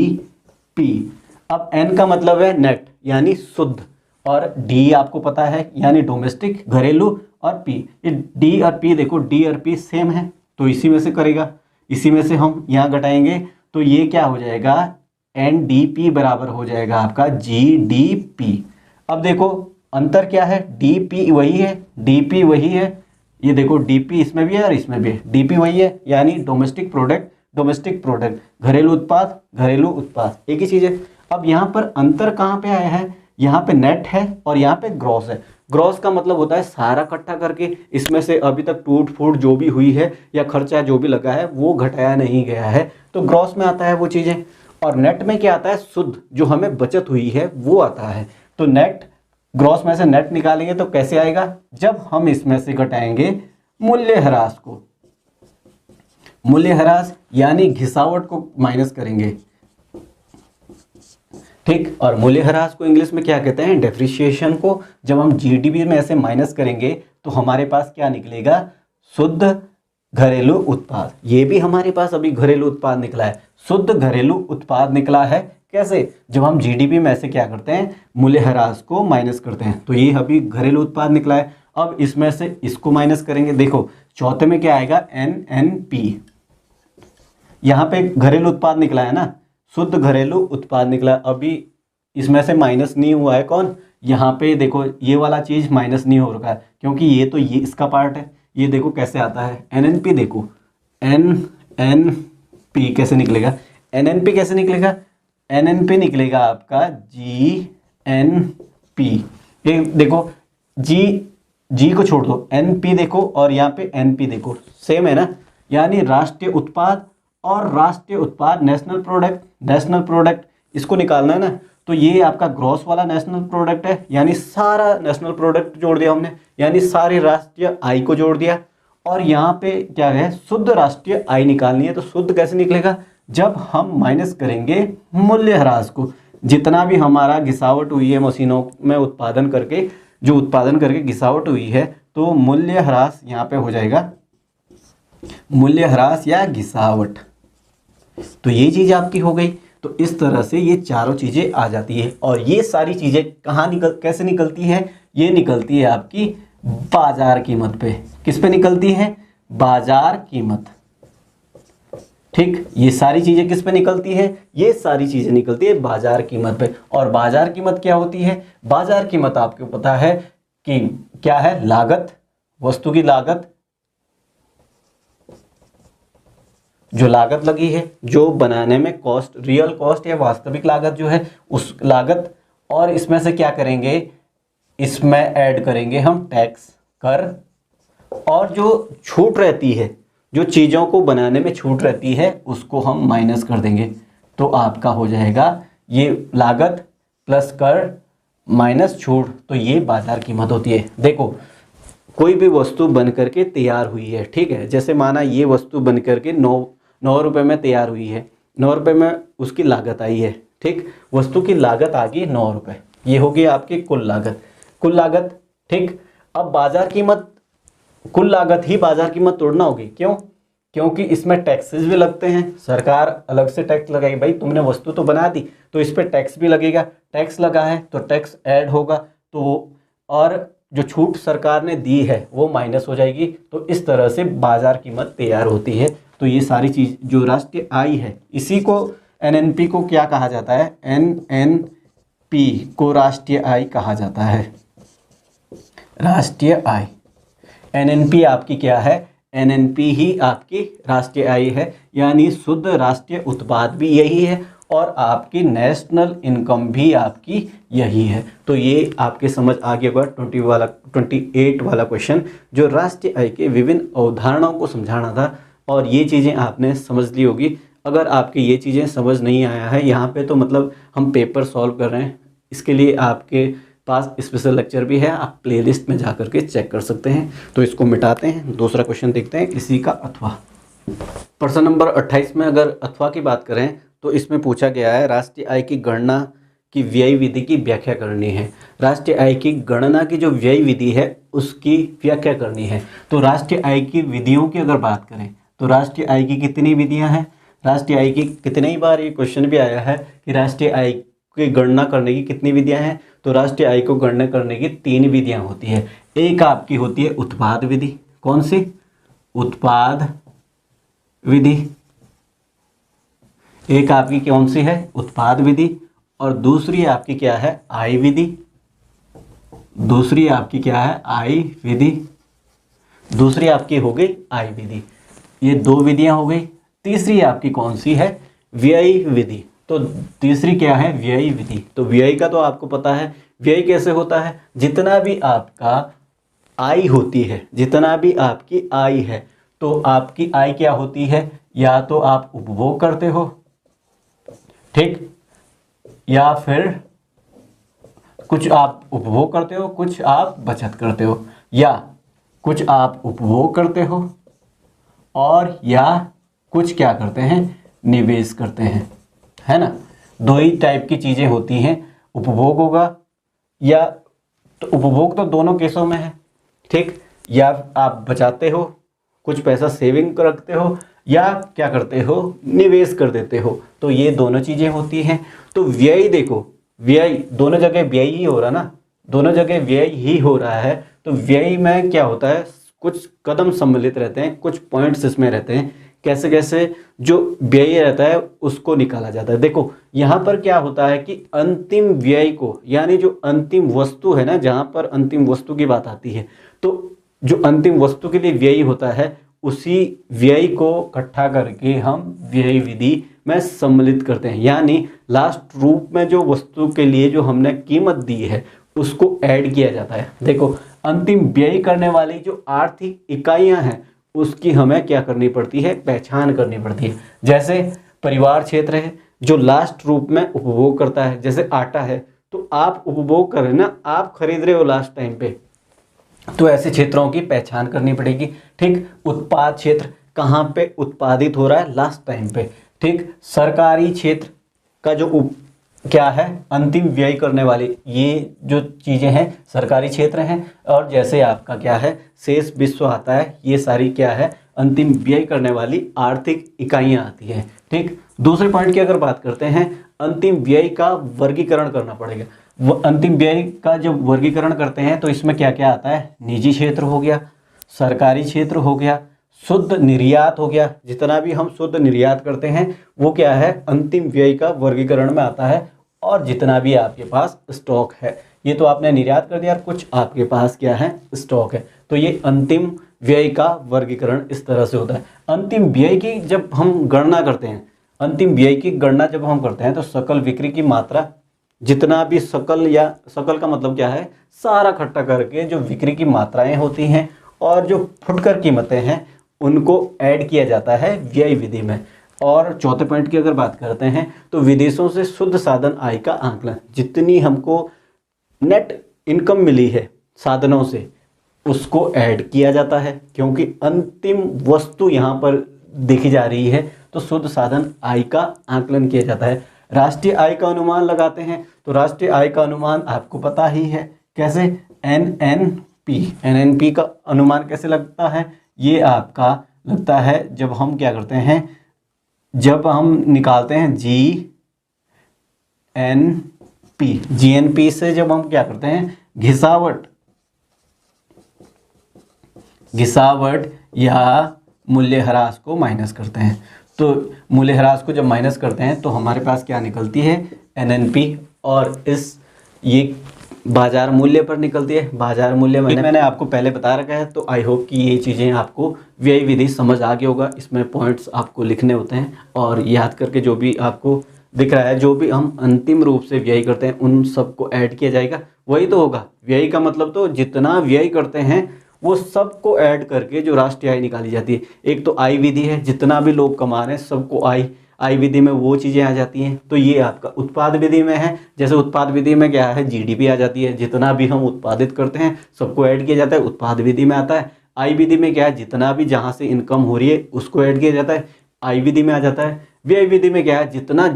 अब N का मतलब है नेट यानी शुद्ध, और D आपको पता है यानी डोमेस्टिक घरेलू, और P, ये D और P देखो D और P सेम है तो इसी में से करेगा, इसी में से हम यहाँ घटाएंगे तो ये क्या हो जाएगा, NDP बराबर हो जाएगा आपका GDP। अब देखो अंतर क्या है, DP वही है, DP वही है, ये देखो DP इसमें भी है और इसमें भी है, DP वही है यानी डोमेस्टिक प्रोडक्ट, घरेलू उत्पाद एक ही चीज़ है। अब यहाँ पर अंतर कहाँ पे आया है, यहाँ पे नेट है और यहाँ पे ग्रॉस है। ग्रॉस का मतलब होता है सारा इकट्ठा करके, इसमें से अभी तक टूट फूट जो भी हुई है या खर्चा जो भी लगा है वो घटाया नहीं गया है, तो ग्रॉस में आता है वो चीज़ें। और नेट में क्या आता है, शुद्ध जो हमें बचत हुई है वो आता है। तो नेट, ग्रॉस में से नेट निकालेंगे तो कैसे आएगा, जब हम इसमें से घटाएंगे मूल्यह्रास को, मूल्यह्रास यानी घिसावट को माइनस करेंगे, ठीक। और मूल्यह्रास को इंग्लिश में क्या कहते हैं, डेप्रिसिएशन को। जब हम जीडीपी में ऐसे माइनस करेंगे तो हमारे पास क्या निकलेगा, शुद्ध घरेलू उत्पाद। ये भी हमारे पास अभी घरेलू उत्पाद निकला है, शुद्ध घरेलू उत्पाद निकला है। कैसे, जब हम जीडीपी में ऐसे क्या करते हैं, मूल्यह्रास को माइनस करते हैं, तो ये अभी घरेलू उत्पाद निकला है। अब इसमें से इसको माइनस करेंगे, देखो चौथे में क्या आएगा, NNP। यहाँ पे घरेलू उत्पाद निकला है ना, शुद्ध घरेलू उत्पाद निकला। अभी इसमें से माइनस नहीं हुआ है कौन, यहाँ पे देखो ये वाला चीज़ माइनस नहीं हो रखा है क्योंकि ये तो ये इसका पार्ट है। ये देखो कैसे आता है, NNP देखो, NNP कैसे निकलेगा, NNP कैसे निकलेगा, NNP निकलेगा आपका GNP। ये देखो G को छोड़ दो, NP देखो और यहाँ पे NP देखो, सेम है ना, यानी राष्ट्रीय उत्पाद और राष्ट्रीय उत्पाद नेशनल प्रोडक्ट इसको निकालना है ना। तो ये आपका ग्रॉस वाला नेशनल प्रोडक्ट है, यानी सारा नेशनल प्रोडक्ट जोड़ दिया हमने, यानी सारी राष्ट्रीय आय को जोड़ दिया। और यहाँ पे क्या है, शुद्ध राष्ट्रीय आय निकालनी है। तो शुद्ध कैसे निकलेगा, जब हम माइनस करेंगे मूल्यह्रास को, जितना भी हमारा घिसावट हुई है मशीनों में उत्पादन करके घिसावट हुई है, तो मूल्यह्रास यहाँ पे हो जाएगा, मूल्यह्रास या घिसावट। तो ये चीज़ आपकी हो गई। तो इस तरह से ये चारों चीज़ें आ जाती है। और ये सारी चीज़ें कहाँ कैसे निकलती है, ये निकलती है आपकी बाजार कीमत पे। किस पे निकलती है, बाजार कीमत, ठीक। ये सारी चीज़ें किस पे निकलती है, ये सारी चीज़ें निकलती है बाजार कीमत पे। और बाजार कीमत क्या होती है, बाजार कीमत आपको पता है कि क्या है, लागत, वस्तु की लागत, जो लागत लगी है, जो बनाने में कॉस्ट, रियल कॉस्ट या वास्तविक लागत जो है उस लागत, और इसमें से क्या करेंगे, इसमें ऐड करेंगे हम टैक्स, कर, और जो छूट रहती है, जो चीज़ों को बनाने में छूट रहती है उसको हम माइनस कर देंगे। तो आपका हो जाएगा ये लागत प्लस कर माइनस छूट, तो ये बाजार कीमत होती है। देखो कोई भी वस्तु बन करके तैयार हुई है, ठीक है, जैसे माना ये वस्तु बन करके 9 रुपये में तैयार हुई है, 9 रुपये में उसकी लागत आई है, ठीक। वस्तु की लागत आ गई 9 रुपये, ये होगी आपकी कुल लागत, ठीक। अब बाजार कीमत, कुल लागत ही बाजार कीमत तोड़ना होगी, क्यों, क्योंकि इसमें टैक्सेस भी लगते हैं, सरकार अलग से टैक्स लगाएगी। भाई तुमने वस्तु तो बना दी तो इस पर टैक्स भी लगेगा, टैक्स लगा है तो टैक्स ऐड होगा, तो और जो छूट सरकार ने दी है वो माइनस हो जाएगी। तो इस तरह से बाजार कीमत तैयार होती है। तो ये सारी चीज़ जो राष्ट्रीय आय है, इसी को NNP को क्या कहा जाता है, NNP को राष्ट्रीय आय कहा जाता है, राष्ट्रीय आय। NNP आपकी क्या है, एनएनपी ही आपकी राष्ट्रीय आय है, यानी शुद्ध राष्ट्रीय उत्पाद भी यही है और आपकी नेशनल इनकम भी आपकी यही है। तो ये आपके समझ आ गया होगा 28 वाला क्वेश्चन, जो राष्ट्रीय आय के विभिन्न अवधारणाओं को समझाना था, और ये चीज़ें आपने समझ ली होगी। अगर आपके ये चीज़ें समझ नहीं आया है यहाँ पे, तो मतलब हम पेपर सॉल्व कर रहे हैं, इसके लिए आपके पास स्पेशल लेक्चर भी है, आप प्लेलिस्ट में जा करके चेक कर सकते हैं। तो इसको मिटाते हैं, दूसरा क्वेश्चन देखते हैं इसी का अथवा। प्रश्न नंबर 28 में अगर अथवा की बात करें तो इसमें पूछा गया है राष्ट्रीय आय की गणना की व्यय विधि की व्याख्या करनी है। राष्ट्रीय आय की गणना की जो व्यय विधि है उसकी व्याख्या करनी है। तो राष्ट्रीय आय की विधियों की अगर बात करें तो राष्ट्रीय आय की कितनी विधियां हैं, राष्ट्रीय आय की कितनी बार ये क्वेश्चन भी आया है कि राष्ट्रीय आय की गणना करने की कितनी विधियां हैं। तो राष्ट्रीय आय को गणना करने की 3 विधियां होती है। एक आपकी होती है उत्पाद विधि, कौन सी, उत्पाद विधि, एक आपकी कौन सी है, उत्पाद विधि, और दूसरी आपकी क्या है, आय विधि, दूसरी आपकी क्या है, आय विधि, दूसरी आपकी हो गई आय विधि। ये 2 विधियां हो गई। तीसरी आपकी कौन सी है, व्यय विधि। तो तीसरी क्या है, व्यय विधि। तो व्यय का तो आपको पता है, व्यय कैसे होता है, जितना भी आपका आय होती है, जितना भी आपकी आय है, तो आपकी आय क्या होती है, या तो आप उपभोग करते हो, ठीक, या फिर कुछ आप उपभोग करते हो, कुछ आप बचत करते हो, या कुछ आप उपभोग करते हो और या कुछ क्या करते हैं, निवेश करते हैं, है ना। 2 ही टाइप की चीज़ें होती हैं, उपभोग होगा या, तो उपभोग तो दोनों केसों में है, ठीक, या आप बचाते हो, कुछ पैसा सेविंग रखते हो, या क्या करते हो, निवेश कर देते हो। तो ये दोनों चीज़ें होती हैं। तो व्यय देखो, व्यय दोनों जगह व्यय ही हो रहा ना, दोनों जगह व्यय ही हो रहा है। तो व्यय में क्या होता है, कुछ कदम सम्मिलित रहते हैं, कुछ पॉइंट्स इसमें रहते हैं, कैसे कैसे जो व्यय रहता है उसको निकाला जाता है। देखो यहाँ पर क्या होता है कि अंतिम व्यय को, यानी जो अंतिम वस्तु है ना, जहाँ पर अंतिम वस्तु की बात आती है, तो जो अंतिम वस्तु के लिए व्यय होता है, उसी व्यय को इकट्ठा करके हम व्यय विधि में सम्मिलित करते हैं। यानी लास्ट रूप में जो वस्तु के लिए जो हमने कीमत दी है उसको ऐड किया जाता है। देखो अंतिम व्यय करने वाली जो आर्थिक इकाइयां हैं उसकी हमें क्या करनी पड़ती है, पहचान करनी पड़ती है। जैसे परिवार क्षेत्र है जो लास्ट रूप में उपभोग करता है, जैसे आटा है, तो आप उपभोग कर रहे हैं ना, आप खरीद रहे हो लास्ट टाइम पे, तो ऐसे क्षेत्रों की पहचान करनी पड़ेगी, ठीक। उत्पाद क्षेत्र कहाँ पे उत्पादित हो रहा है, लास्ट टाइम पे, ठीक। सरकारी क्षेत्र का जो क्या है, अंतिम व्यय करने वाले, ये जो चीज़ें हैं सरकारी क्षेत्र हैं। और जैसे आपका क्या है, शेष विश्व आता है, ये सारी क्या है, अंतिम व्यय करने वाली आर्थिक इकाइयाँ आती हैं, ठीक। दूसरे पॉइंट की अगर बात करते हैं, अंतिम व्यय का वर्गीकरण करना पड़ेगा। वो अंतिम व्यय का जब वर्गीकरण करते हैं तो इसमें क्या क्या आता है, निजी क्षेत्र हो गया, सरकारी क्षेत्र हो गया, शुद्ध निर्यात हो गया, जितना भी हम शुद्ध निर्यात करते हैं वो क्या है, अंतिम व्यय का वर्गीकरण में आता है। और जितना भी आपके पास स्टॉक है, ये तो आपने निर्यात कर दिया, और कुछ आपके पास क्या है, स्टॉक है, तो ये अंतिम व्यय का वर्गीकरण इस तरह से होता है। अंतिम व्यय की जब हम गणना करते हैं, अंतिम व्यय की गणना जब हम करते हैं तो सकल बिक्री की मात्रा, जितना भी सकल, या सकल का मतलब क्या है, सारा इकट्ठा करके जो बिक्री की मात्राएं होती हैं और जो फुटकर कीमतें हैं उनको ऐड किया जाता है व्यय विधि में। और चौथे पॉइंट की अगर बात करते हैं तो विदेशों से शुद्ध साधन आय का आंकलन, जितनी हमको नेट इनकम मिली है साधनों से उसको ऐड किया जाता है, क्योंकि अंतिम वस्तु यहाँ पर देखी जा रही है, तो शुद्ध साधन आय का आंकलन किया जाता है। राष्ट्रीय आय का अनुमान लगाते हैं, तो राष्ट्रीय आय का अनुमान आपको पता ही है कैसे, एनएनपी का अनुमान कैसे लगता है, ये आपका लगता है जब हम क्या करते हैं, जब हम निकालते हैं जीएनपी से, जब हम क्या करते हैं, घिसावट या मूल्यह्रास को माइनस करते हैं। तो मूल्यह्रास को जब माइनस करते हैं तो हमारे पास क्या निकलती है, एनएनपी। और इस ये बाजार मूल्य पर निकलती है। बाजार मूल्य मैंने आपको पहले बता रखा है, तो आई होप कि ये चीज़ें आपको व्यय विधि समझ आ गया होगा। इसमें पॉइंट्स आपको लिखने होते हैं और याद करके जो भी आपको दिख रहा है, जो भी हम अंतिम रूप से व्यय करते हैं उन सबको ऐड किया जाएगा, वही तो होगा। व्यय का मतलब तो जितना व्यय करते हैं वो सबको ऐड करके जो राष्ट्रीय आय निकाली जाती है। एक तो आय विधि है, जितना भी लोग कमा रहे हैं सबको आय विधि में वो चीज़ें आ जाती हैं। तो ये आपका उत्पाद विधि में है। जैसे उत्पाद विधि में क्या है, जीडीपी आ जाती है, जितना भी हम उत्पादित करते हैं सबको ऐड किया जाता है, उत्पाद विधि में आता है। आय विधि में क्या है, जितना भी जहाँ से इनकम हो रही है उसको ऐड किया जाता है, आय विधि में आ जाता है। व्यय विधि में क्या है, जितना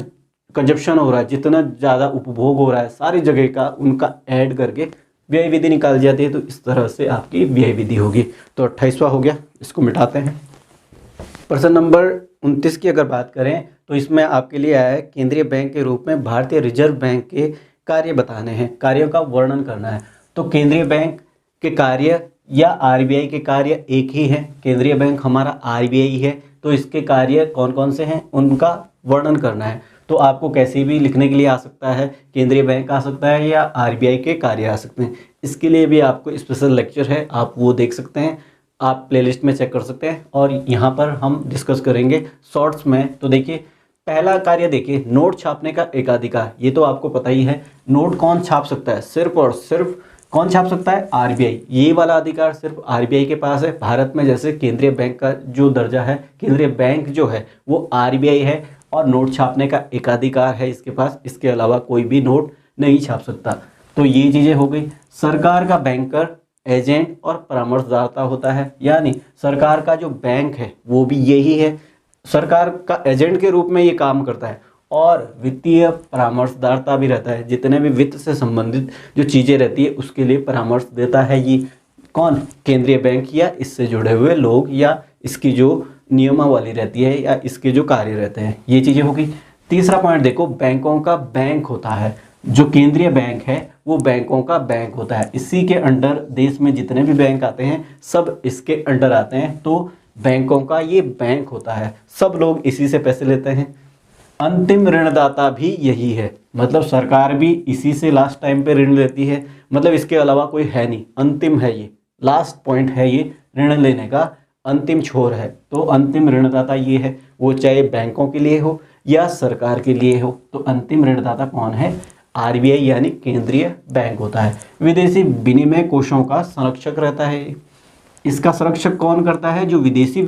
कंजप्शन हो रहा है, जितना ज़्यादा उपभोग हो रहा है सारी जगह का, उनका ऐड करके व्यय विधि निकाल जाती है। तो इस तरह से आपकी व्यय विधि होगी। तो 28वां हो गया, इसको मिटाते हैं। प्रश्न नंबर 29 की अगर बात करें तो इसमें आपके लिए आया है, केंद्रीय बैंक के रूप में भारतीय रिजर्व बैंक के कार्य बताने हैं, कार्यों का वर्णन करना है। तो केंद्रीय बैंक के कार्य या आरबीआई के कार्य एक ही है। केंद्रीय बैंक हमारा आरबीआई है, तो इसके कार्य कौन कौन से हैं उनका वर्णन करना है। तो आपको कैसे भी लिखने के लिए आ सकता है, केंद्रीय बैंक आ सकता है या आरबीआई के कार्य आ सकते हैं। इसके लिए भी आपको स्पेशल लेक्चर है, आप वो देख सकते हैं, आप प्लेलिस्ट में चेक कर सकते हैं। और यहाँ पर हम डिस्कस करेंगे शॉर्ट्स में। तो देखिए पहला कार्य देखिए, नोट छापने का एकाधिकार। ये तो आपको पता ही है, नोट कौन छाप सकता है, सिर्फ और सिर्फ कौन छाप सकता है, आरबीआई। ये वाला अधिकार सिर्फ आरबीआई के पास है। भारत में जैसे केंद्रीय बैंक का जो दर्जा है, केंद्रीय बैंक जो है वो आरबीआई है और नोट छापने का एकाधिकार है इसके पास। इसके अलावा कोई भी नोट नहीं छाप सकता। तो ये चीज़ें हो गई। सरकार का बैंकर, एजेंट और परामर्शदाता होता है, यानी सरकार का जो बैंक है वो भी यही है, सरकार का एजेंट के रूप में ये काम करता है। और वित्तीय परामर्शदाता भी रहता है, जितने भी वित्त से संबंधित जो चीज़ें रहती है उसके लिए परामर्श देता है ये कौन, केंद्रीय बैंक या इससे जुड़े हुए लोग, या इसकी जो नियमावली रहती है या इसके जो कार्य रहते हैं, ये चीज़ें होगी। तीसरा पॉइंट देखो, बैंकों का बैंक होता है। जो केंद्रीय बैंक है वो बैंकों का बैंक होता है। इसी के अंडर देश में जितने भी बैंक आते हैं सब इसके अंडर आते हैं। तो बैंकों का ये बैंक होता है, सब लोग इसी से पैसे लेते हैं। अंतिम ऋणदाता भी यही है, मतलब सरकार भी इसी से लास्ट टाइम पे ऋण लेती है। मतलब इसके अलावा कोई है नहीं, अंतिम है ये, लास्ट पॉइंट है ये, ऋण लेने का अंतिम छोर है। तो अंतिम ऋणदाता ये है, वो चाहे बैंकों के लिए हो या सरकार के लिए हो। तो अंतिम ऋणदाता कौन है, आरबीआई यानी केंद्रीय बैंक होता है। विदेशी विनिमय कोषों का संरक्षक रहता है। इसका संरक्षक कौन करता है, जो विदेशी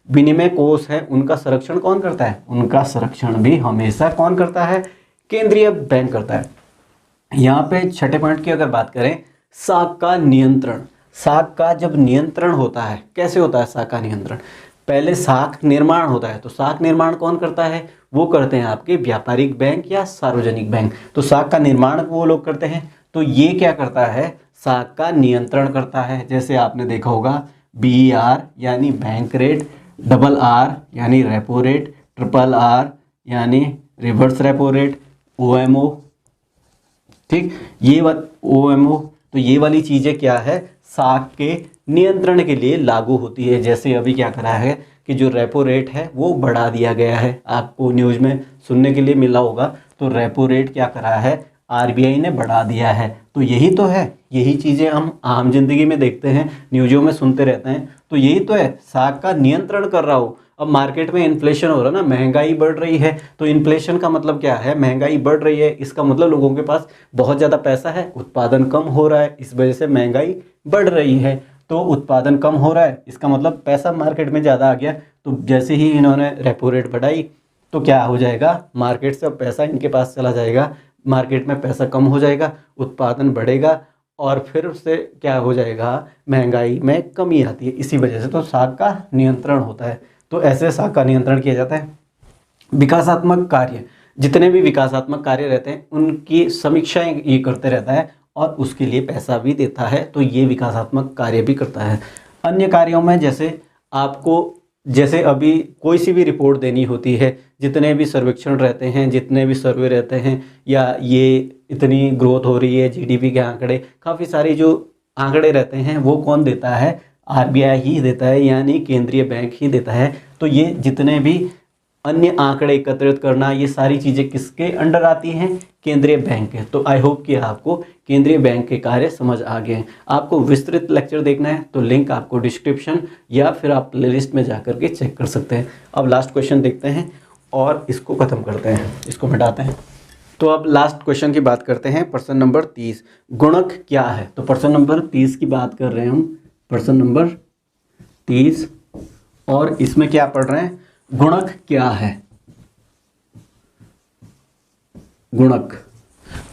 विनिमय कोष है उनका संरक्षण कौन करता है, उनका संरक्षण भी हमेशा कौन करता है, केंद्रीय बैंक करता है। यहाँ पे छठे पॉइंट की अगर बात करें, साख का नियंत्रण। साख का जब नियंत्रण होता है, कैसे होता है साख का नियंत्रण, पहले साख निर्माण होता है। तो साख निर्माण कौन करता है, वो करते हैं आपके व्यापारिक बैंक या सार्वजनिक बैंक। तो साख का निर्माण वो लोग करते हैं। तो ये क्या करता है, साख का नियंत्रण करता है। जैसे आपने देखा होगा BER यानी बैंक रेट, RR यानी रेपो रेट, RRR यानी रिवर्स रेपो रेट, OMO, ठीक, ये OMO। तो ये वाली चीज़ें क्या है, साख के नियंत्रण के लिए लागू होती है। जैसे अभी क्या करा है कि जो रेपो रेट है वो बढ़ा दिया गया है, आपको न्यूज़ में सुनने के लिए मिला होगा। तो रेपो रेट क्या करा है, आरबीआई ने बढ़ा दिया है। तो यही तो है, यही चीज़ें हम आम जिंदगी में देखते हैं, न्यूज़ों में सुनते रहते हैं। तो यही तो है, साख का नियंत्रण कर रहा हो। अब मार्केट में इन्फ्लेशन हो रहा है ना, महंगाई बढ़ रही है। तो इन्फ्लेशन का मतलब क्या है, महंगाई बढ़ रही है, इसका मतलब लोगों के पास बहुत ज़्यादा पैसा है, उत्पादन कम हो रहा है, इस वजह से महंगाई बढ़ रही है। तो उत्पादन कम हो रहा है, इसका मतलब पैसा मार्केट में ज़्यादा आ गया। तो जैसे ही इन्होंने रेपो रेट बढ़ाई तो क्या हो जाएगा, मार्केट से पैसा इनके पास चला जाएगा, मार्केट में पैसा कम हो जाएगा, उत्पादन बढ़ेगा और फिर उससे क्या हो जाएगा, महंगाई में कमी आती है। इसी वजह से तो साख का नियंत्रण होता है। तो ऐसे साख का नियंत्रण किया जाता है। विकासात्मक कार्य, जितने भी विकासात्मक कार्य रहते हैं उनकी समीक्षाएं ये करते रहता है और उसके लिए पैसा भी देता है। तो ये विकासात्मक कार्य भी करता है। अन्य कार्यों में जैसे आपको, जैसे अभी कोई सी भी रिपोर्ट देनी होती है, जितने भी सर्वेक्षण रहते हैं, जितने भी सर्वे रहते हैं, या ये इतनी ग्रोथ हो रही है, जीडीपी के आंकड़े, काफ़ी सारे जो आंकड़े रहते हैं वो कौन देता है, आरबीआई ही देता है, यानी केंद्रीय बैंक ही देता है। तो ये जितने भी अन्य आंकड़े एकत्रित करना, ये सारी चीज़ें किसके अंडर आती हैं? केंद्रीय बैंक के। तो आई होप कि आपको केंद्रीय बैंक के कार्य समझ आ गए हैं। आपको विस्तृत लेक्चर देखना है तो लिंक आपको डिस्क्रिप्शन या फिर आप प्लेलिस्ट में जाकर के चेक कर सकते हैं। अब लास्ट क्वेश्चन देखते हैं और इसको ख़त्म करते हैं, इसको मिटाते हैं। तो अब लास्ट क्वेश्चन की बात करते हैं, प्रश्न नंबर 30, गुणक क्या है? तो प्रश्न नंबर 30 की बात कर रहे हैं हम, प्रश्न नंबर 30, और इसमें क्या पढ़ रहे हैं? गुणक क्या है? गुणक,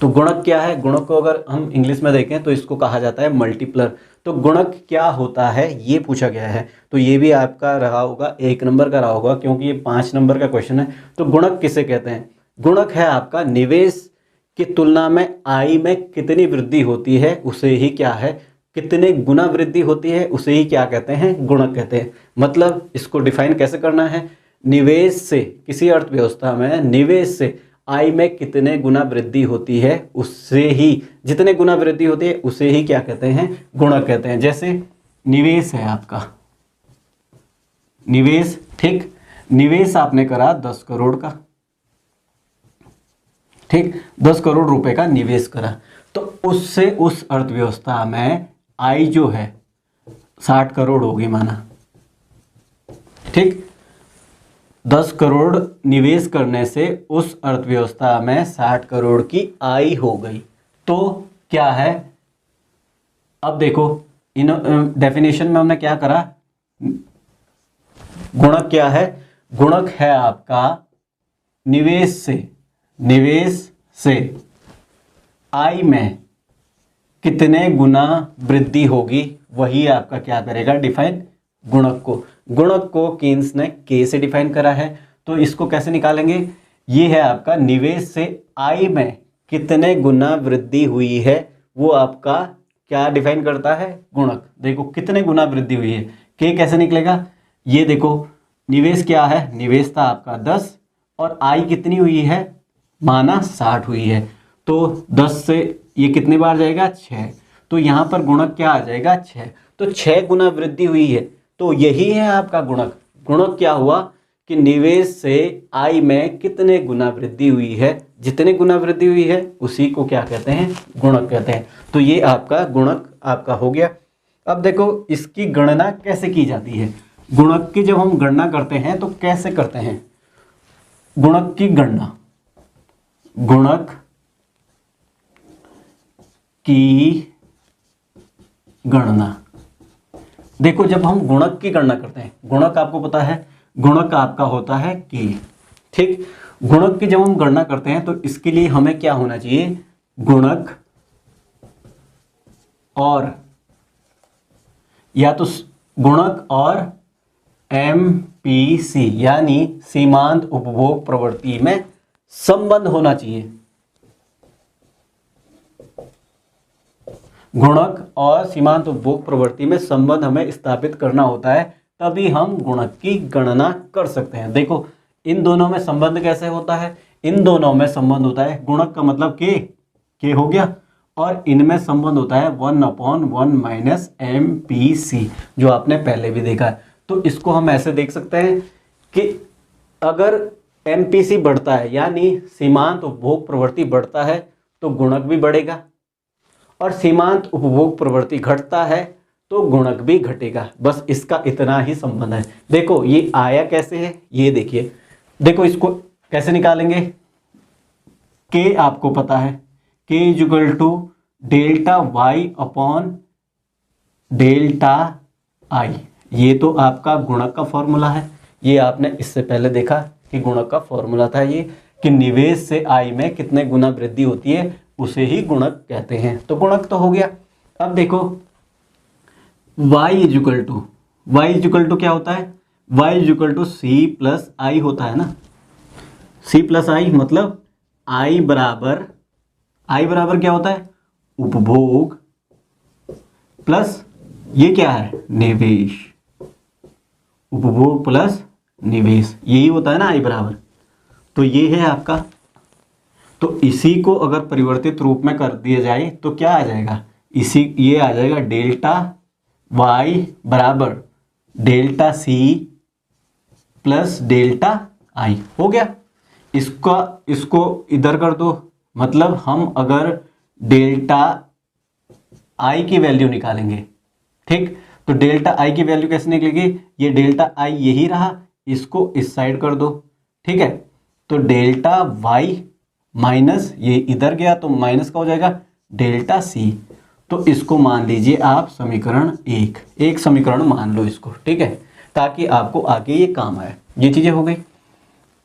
तो गुणक क्या है? गुणक को अगर हम इंग्लिश में देखें तो इसको कहा जाता है मल्टीप्लर। तो गुणक क्या होता है ये पूछा गया है, तो ये भी आपका रहा होगा 1 नंबर का रहा होगा, क्योंकि ये 5 नंबर का क्वेश्चन है। तो गुणक किसे कहते हैं? गुणक है आपका निवेश की तुलना में आई में कितनी वृद्धि होती है उसे ही क्या है, कितने गुना वृद्धि होती है उसे ही क्या कहते हैं? गुणक कहते हैं। मतलब इसको डिफाइन कैसे करना है? निवेश से, किसी अर्थव्यवस्था में निवेश से आय में कितने गुना वृद्धि होती है उससे ही, जितने गुना वृद्धि होती है उसे ही क्या कहते हैं? गुणक कहते हैं। जैसे निवेश है आपका, निवेश, ठीक, निवेश आपने करा 10 करोड़ का, ठीक, 10 करोड़ रुपए का निवेश करा, तो उससे उस अर्थव्यवस्था में आय जो है 60 करोड़ होगी माना, ठीक। 10 करोड़ निवेश करने से उस अर्थव्यवस्था में 60 करोड़ की आय हो गई। तो क्या है? अब देखो इन डेफिनेशन में हमने क्या करा? गुणक क्या है? गुणक है आपका निवेश से आय में कितने गुना वृद्धि होगी, वही आपका क्या करेगा? डिफाइन गुणक को। गुणक को कीन्स ने के से डिफाइन करा है, तो इसको कैसे निकालेंगे? ये है आपका निवेश से आय में कितने गुना वृद्धि हुई है, वो आपका क्या डिफाइन करता है? गुणक। देखो कितने गुना वृद्धि हुई है, के कैसे निकलेगा? ये देखो निवेश क्या है? निवेश था आपका 10 और आय कितनी हुई है? माना 60 हुई है, तो 10 से ये कितनी बार जाएगा? 6। तो यहाँ पर गुणक क्या आ जाएगा? 6। तो 6 गुना वृद्धि हुई है, तो यही है आपका गुणक। गुणक क्या हुआ कि निवेश से आय में कितने गुना वृद्धि हुई है, जितने गुना वृद्धि हुई है उसी को क्या कहते हैं? गुणक कहते हैं। तो ये आपका गुणक आपका हो गया। अब देखो इसकी गणना कैसे की जाती है। गुणक की जब हम गणना करते हैं तो कैसे करते हैं? गुणक की गणना, गुणक की गणना, देखो जब हम गुणक की गणना करते हैं, गुणक आपको पता है, गुणक आपका होता है के, ठीक। गुणक की जब हम गणना करते हैं तो इसके लिए हमें क्या होना चाहिए? गुणक और, या तो गुणक और MPC यानी सीमांत उपभोग प्रवृत्ति में संबंध होना चाहिए। गुणक और सीमांत उपभोग प्रवृत्ति में संबंध हमें स्थापित करना होता है, तभी हम गुणक की गणना कर सकते हैं। देखो इन दोनों में संबंध कैसे होता है? इन दोनों में संबंध होता है, गुणक का मतलब के हो गया, और इनमें संबंध होता है 1/1 - MPC, जो आपने पहले भी देखा है। तो इसको हम ऐसे देख सकते हैं कि अगर MPC बढ़ता है यानी सीमांत उपभोग प्रवृत्ति बढ़ता है तो गुणक भी बढ़ेगा, और सीमांत उपभोग प्रवृत्ति घटता है तो गुणक भी घटेगा। बस इसका इतना ही संबंध है। देखो ये आया कैसे है, ये देखिए, देखो इसको कैसे निकालेंगे? के आपको पता है, K equal to delta Y upon delta I, ये तो आपका गुणक का फॉर्मूला है। ये आपने इससे पहले देखा कि गुणक का फॉर्मूला था ये, कि निवेश से आय में कितने गुना वृद्धि होती है उसे ही गुणक कहते हैं। तो गुणक तो हो गया। अब देखो y इक्वल टू क्या होता है? y equal to C plus I होता है ना। सी प्लस आई मतलब आई बराबर क्या होता है? उपभोग प्लस ये क्या है? निवेश। उपभोग प्लस निवेश, यही होता है ना आई बराबर। तो ये है आपका, तो इसी को अगर परिवर्तित रूप में कर दिया जाए तो क्या आ जाएगा? ये आ जाएगा डेल्टा वाई बराबर delta C plus delta I हो गया। इसको इधर कर दो, मतलब हम अगर डेल्टा आई की वैल्यू निकालेंगे, ठीक, तो डेल्टा आई की वैल्यू कैसे निकलेगी, ये डेल्टा आई यही रहा, इसको इस साइड कर दो, ठीक है, तो डेल्टा वाई माइनस ये इधर गया तो माइनस का हो जाएगा डेल्टा सी। तो इसको मान लीजिए आप समीकरण एक समीकरण मान लो इसको, ठीक है, ताकि आपको आगे ये काम आए। ये चीजें हो गई।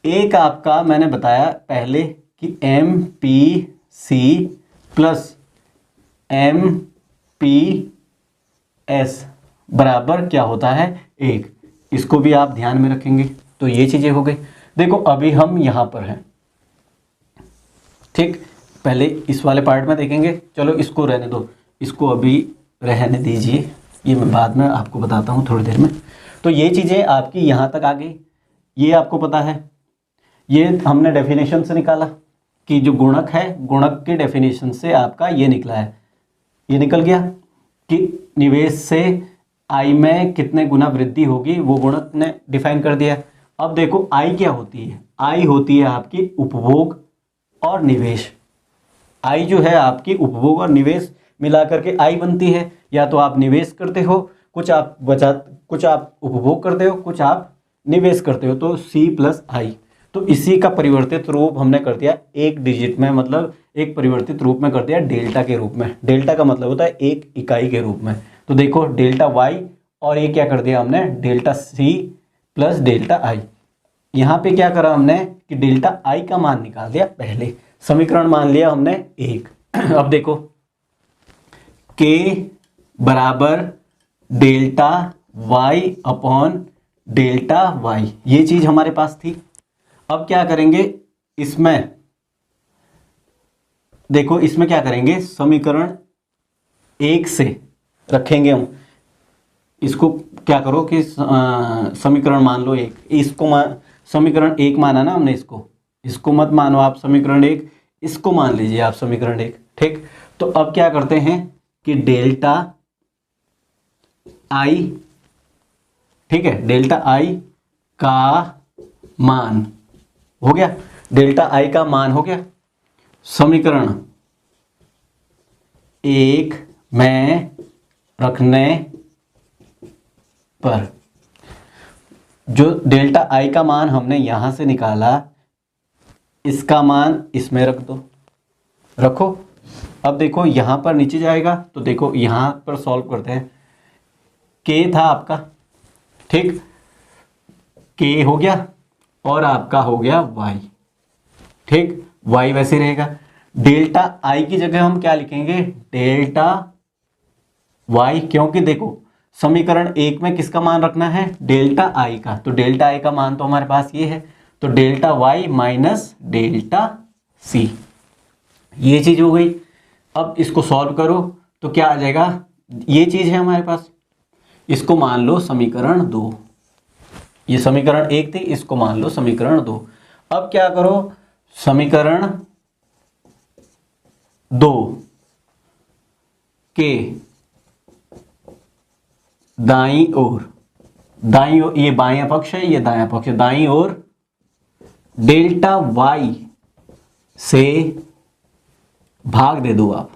एक आपका मैंने बताया पहले कि M P C plus M P S बराबर क्या होता है, एक। इसको भी आप ध्यान में रखेंगे। तो ये चीजें हो गई। देखो अभी हम यहां पर हैं, ठीक, पहले इस वाले पार्ट में देखेंगे, चलो इसको रहने दो, इसको अभी रहने दीजिए, ये मैं बाद में आपको बताता हूँ थोड़ी देर में। तो ये चीज़ें आपकी यहाँ तक आ गई, ये आपको पता है, ये हमने डेफिनेशन से निकाला कि जो गुणक है, गुणक के डेफिनेशन से आपका ये निकला है, ये निकल गया कि निवेश से आई में कितने गुना वृद्धि होगी, वो गुणक ने डिफाइन कर दिया। अब देखो आई क्या होती है, आई होती है आपकी उपभोग और निवेश। आई जो है आपकी उपभोग और निवेश मिला करके आई बनती है। या तो आप निवेश करते हो, कुछ आप उपभोग करते हो, कुछ आप निवेश करते हो, तो सी प्लस आई। तो इसी का परिवर्तित रूप हमने कर दिया एक डिजिट में, मतलब एक परिवर्तित रूप में कर दिया डेल्टा के रूप में। डेल्टा का मतलब होता है एक इकाई के रूप में। तो देखो डेल्टा वाई और ये क्या कर दिया हमने, delta C plus delta I. यहाँ पे क्या करा हमने कि डेल्टा आई का मान निकाल दिया, पहले समीकरण मान लिया हमने एक। अब देखो के बराबर delta Y upon delta Y, ये चीज हमारे पास थी। अब क्या करेंगे इसमें, देखो इसमें क्या करेंगे, समीकरण एक से रखेंगे हम इसको। क्या करो कि समीकरण मान लो एक, इसको समीकरण एक माना ना हमने, इसको मत मानो आप समीकरण एक, इसको मान लीजिए आप समीकरण एक, ठीक। तो अब क्या करते हैं कि डेल्टा आई, ठीक है, डेल्टा आई का मान हो गया, डेल्टा आई का मान हो गया समीकरण एक में रखने पर। जो डेल्टा आई का मान हमने यहां से निकाला, इसका मान इसमें रख दो, रखो। अब देखो यहां पर नीचे जाएगा, तो देखो यहां पर सॉल्व करते हैं। के था आपका, ठीक, के हो गया और आपका हो गया वाई, ठीक, वाई वैसे रहेगा। डेल्टा आई की जगह हम क्या लिखेंगे, डेल्टा वाई, क्योंकि देखो समीकरण एक में किसका मान रखना है, डेल्टा आई का। तो डेल्टा आई का मान तो हमारे पास ये है, तो delta Y minus delta C, ये चीज हो गई। अब इसको सॉल्व करो तो क्या आ जाएगा, ये चीज है हमारे पास, इसको मान लो समीकरण दो। ये समीकरण एक थी, इसको मान लो समीकरण दो। अब क्या करो, समीकरण दो के दाईं ओर, ये बायां पक्ष है, ये दायां पक्ष है, दाईं ओर डेल्टा वाई से भाग दे दो आप।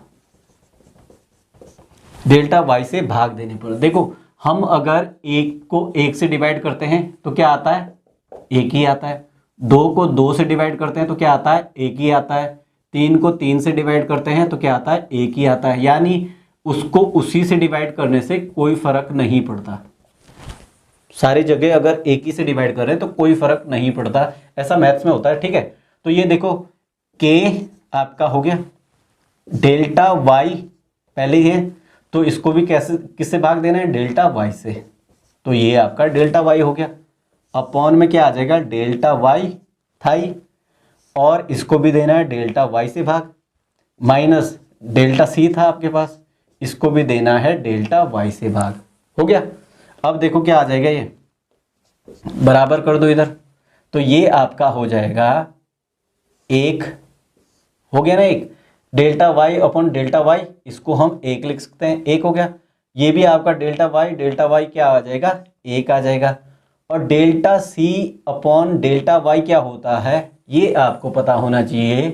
डेल्टा वाई से भाग देने पर देखो, हम अगर एक को एक से डिवाइड करते हैं तो क्या आता है, एक ही आता है। दो को दो से डिवाइड करते हैं तो क्या आता है, एक ही आता है। तीन को तीन से डिवाइड करते हैं तो क्या आता है, एक ही आता है। यानी उसको उसी से डिवाइड करने से कोई फर्क नहीं पड़ता। सारी जगह अगर एक ही से डिवाइड कर रहे हैं तो कोई फर्क नहीं पड़ता, ऐसा मैथ्स में होता है, ठीक है। तो ये देखो के आपका हो गया, डेल्टा वाई पहले ही है, तो इसको भी कैसे किससे भाग देना है, डेल्टा वाई से। तो ये आपका डेल्टा वाई हो गया, अपॉन में क्या आ जाएगा, डेल्टा वाई थाई, और इसको भी देना है डेल्टा वाई से भाग, माइनस डेल्टा सी था आपके पास, इसको भी देना है डेल्टा वाई से भाग, हो गया। अब देखो क्या आ जाएगा, ये बराबर कर दो इधर, तो ये आपका हो जाएगा एक, हो गया ना एक, delta Y upon delta Y, इसको हम एक लिख सकते हैं, एक हो गया। ये भी आपका डेल्टा वाई क्या आ जाएगा, एक आ जाएगा। और delta C upon delta Y क्या होता है, ये आपको पता होना चाहिए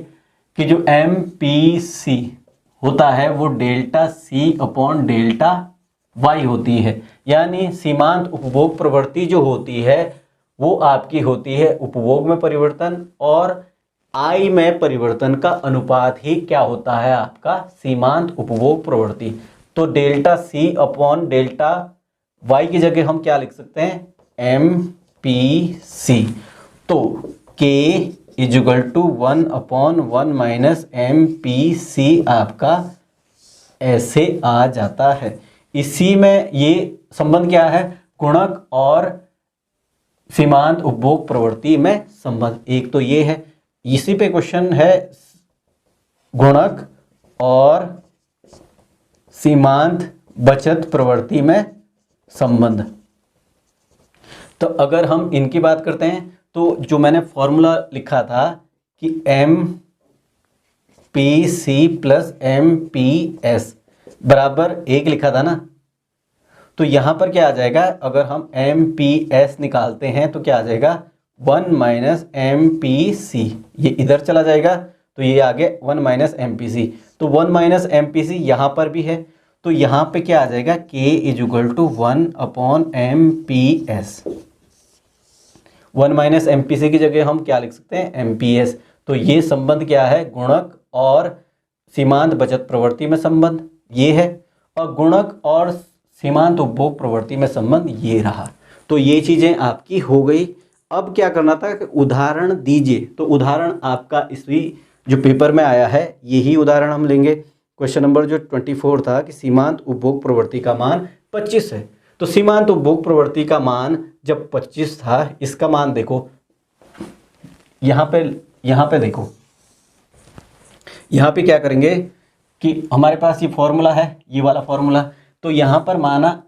कि जो एम पी सी होता है वो delta C upon delta Y होती है। यानी सीमांत उपभोग प्रवृत्ति जो होती है वो आपकी होती है उपभोग में परिवर्तन और आई में परिवर्तन का अनुपात ही क्या होता है आपका सीमांत उपभोग प्रवृत्ति। तो delta C upon delta Y की जगह हम क्या लिख सकते हैं, एम पी सी। तो K equal to 1/1 minus M P C आपका ऐसे आ जाता है। इसी में ये संबंध क्या है, गुणक और सीमांत उपभोग प्रवृत्ति में संबंध, एक तो ये है। इसी पे क्वेश्चन है गुणक और सीमांत बचत प्रवृत्ति में संबंध। तो अगर हम इनकी बात करते हैं तो जो मैंने फॉर्मूला लिखा था कि M P C plus M P S बराबर 1 लिखा था ना, तो यहाँ पर क्या आ जाएगा, अगर हम एम पी एस निकालते हैं तो क्या आ जाएगा 1 माइनस एम पी सी, ये इधर चला जाएगा तो ये आ गया 1 माइनस एम पी सी। तो 1 माइनस एम पी सी यहाँ पर भी है, तो यहाँ पे क्या आ जाएगा k equal to 1/m/s। 1 minus M P C की जगह हम क्या लिख सकते हैं, एम पी एस। तो ये संबंध क्या है, गुणक और सीमांत बचत प्रवृत्ति में संबंध ये है, और गुणक और सीमांत उपभोग प्रवृत्ति में संबंध ये रहा। तो ये चीज़ें आपकी हो गई। अब क्या करना था कि उदाहरण दीजिए, तो उदाहरण आपका इसी जो पेपर में आया है यही उदाहरण हम लेंगे। क्वेश्चन नंबर जो 24 था कि सीमांत उपभोग प्रवृत्ति का मान 25 है। तो सीमांत उपभोग प्रवृत्ति का मान जब 25 था, इसका मान देखो यहाँ पे देखो, यहाँ पे क्या करेंगे कि हमारे पास ये फॉर्मूला है, ये वाला फॉर्मूला। तो यहाँ पर माना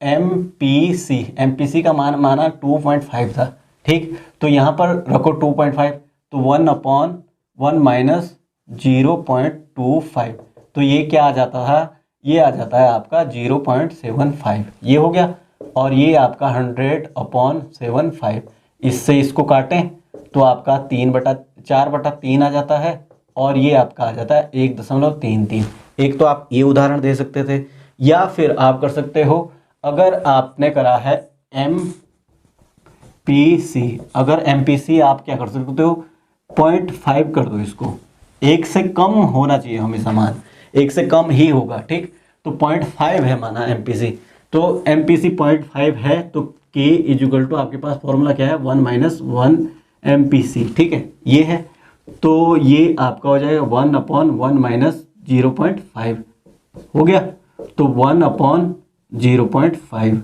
एम पी सी का मान माना 2.5 था, ठीक। तो यहाँ पर रखो 2.5, तो 1/1 माइनस 0.25, तो ये क्या आ जाता है, ये आ जाता है आपका 0.75, ये हो गया। और ये आपका 100/75, इससे इसको काटें तो आपका 4/3 आ जाता है, और ये आपका आ जाता है 1.33। एक तो आप ये उदाहरण दे सकते थे, या फिर आप कर सकते हो अगर आपने करा है एम पी सी, अगर एम पी सी आप क्या कर सकते हो 0.5 कर दो इसको, 1 से कम होना चाहिए हमेशा मान, 1 से कम ही होगा, ठीक। तो 0.5 है माना एम पी सी, तो एम पी सी 0.5 है, तो के इजुगल टू आपके पास फॉर्मूला क्या है 1 माइनस 1 एम पी सी, ठीक है, ये है। तो ये आपका हो जाएगा 1/1 माइनस 0.5 हो गया, तो 1/0.5,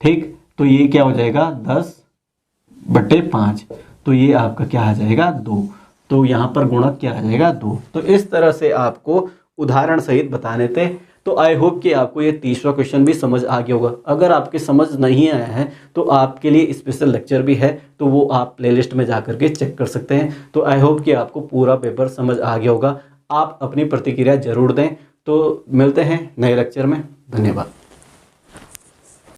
ठीक। तो ये क्या हो जाएगा 10/5, तो ये आपका क्या आ जाएगा 2। तो यहाँ पर गुणक क्या आ जाएगा 2। तो इस तरह से आपको उदाहरण सहित बताने थे। तो आई होप कि आपको ये तीसरा क्वेश्चन भी समझ आ गया होगा। अगर आपके समझ नहीं आया है तो आपके लिए स्पेशल लेक्चर भी है, तो वो आप प्लेलिस्ट में जा करके चेक कर सकते हैं। तो आई होप कि आपको पूरा पेपर समझ आ गया होगा। आप अपनी प्रतिक्रिया जरूर दें। तो मिलते हैं नए लेक्चर में, धन्यवाद।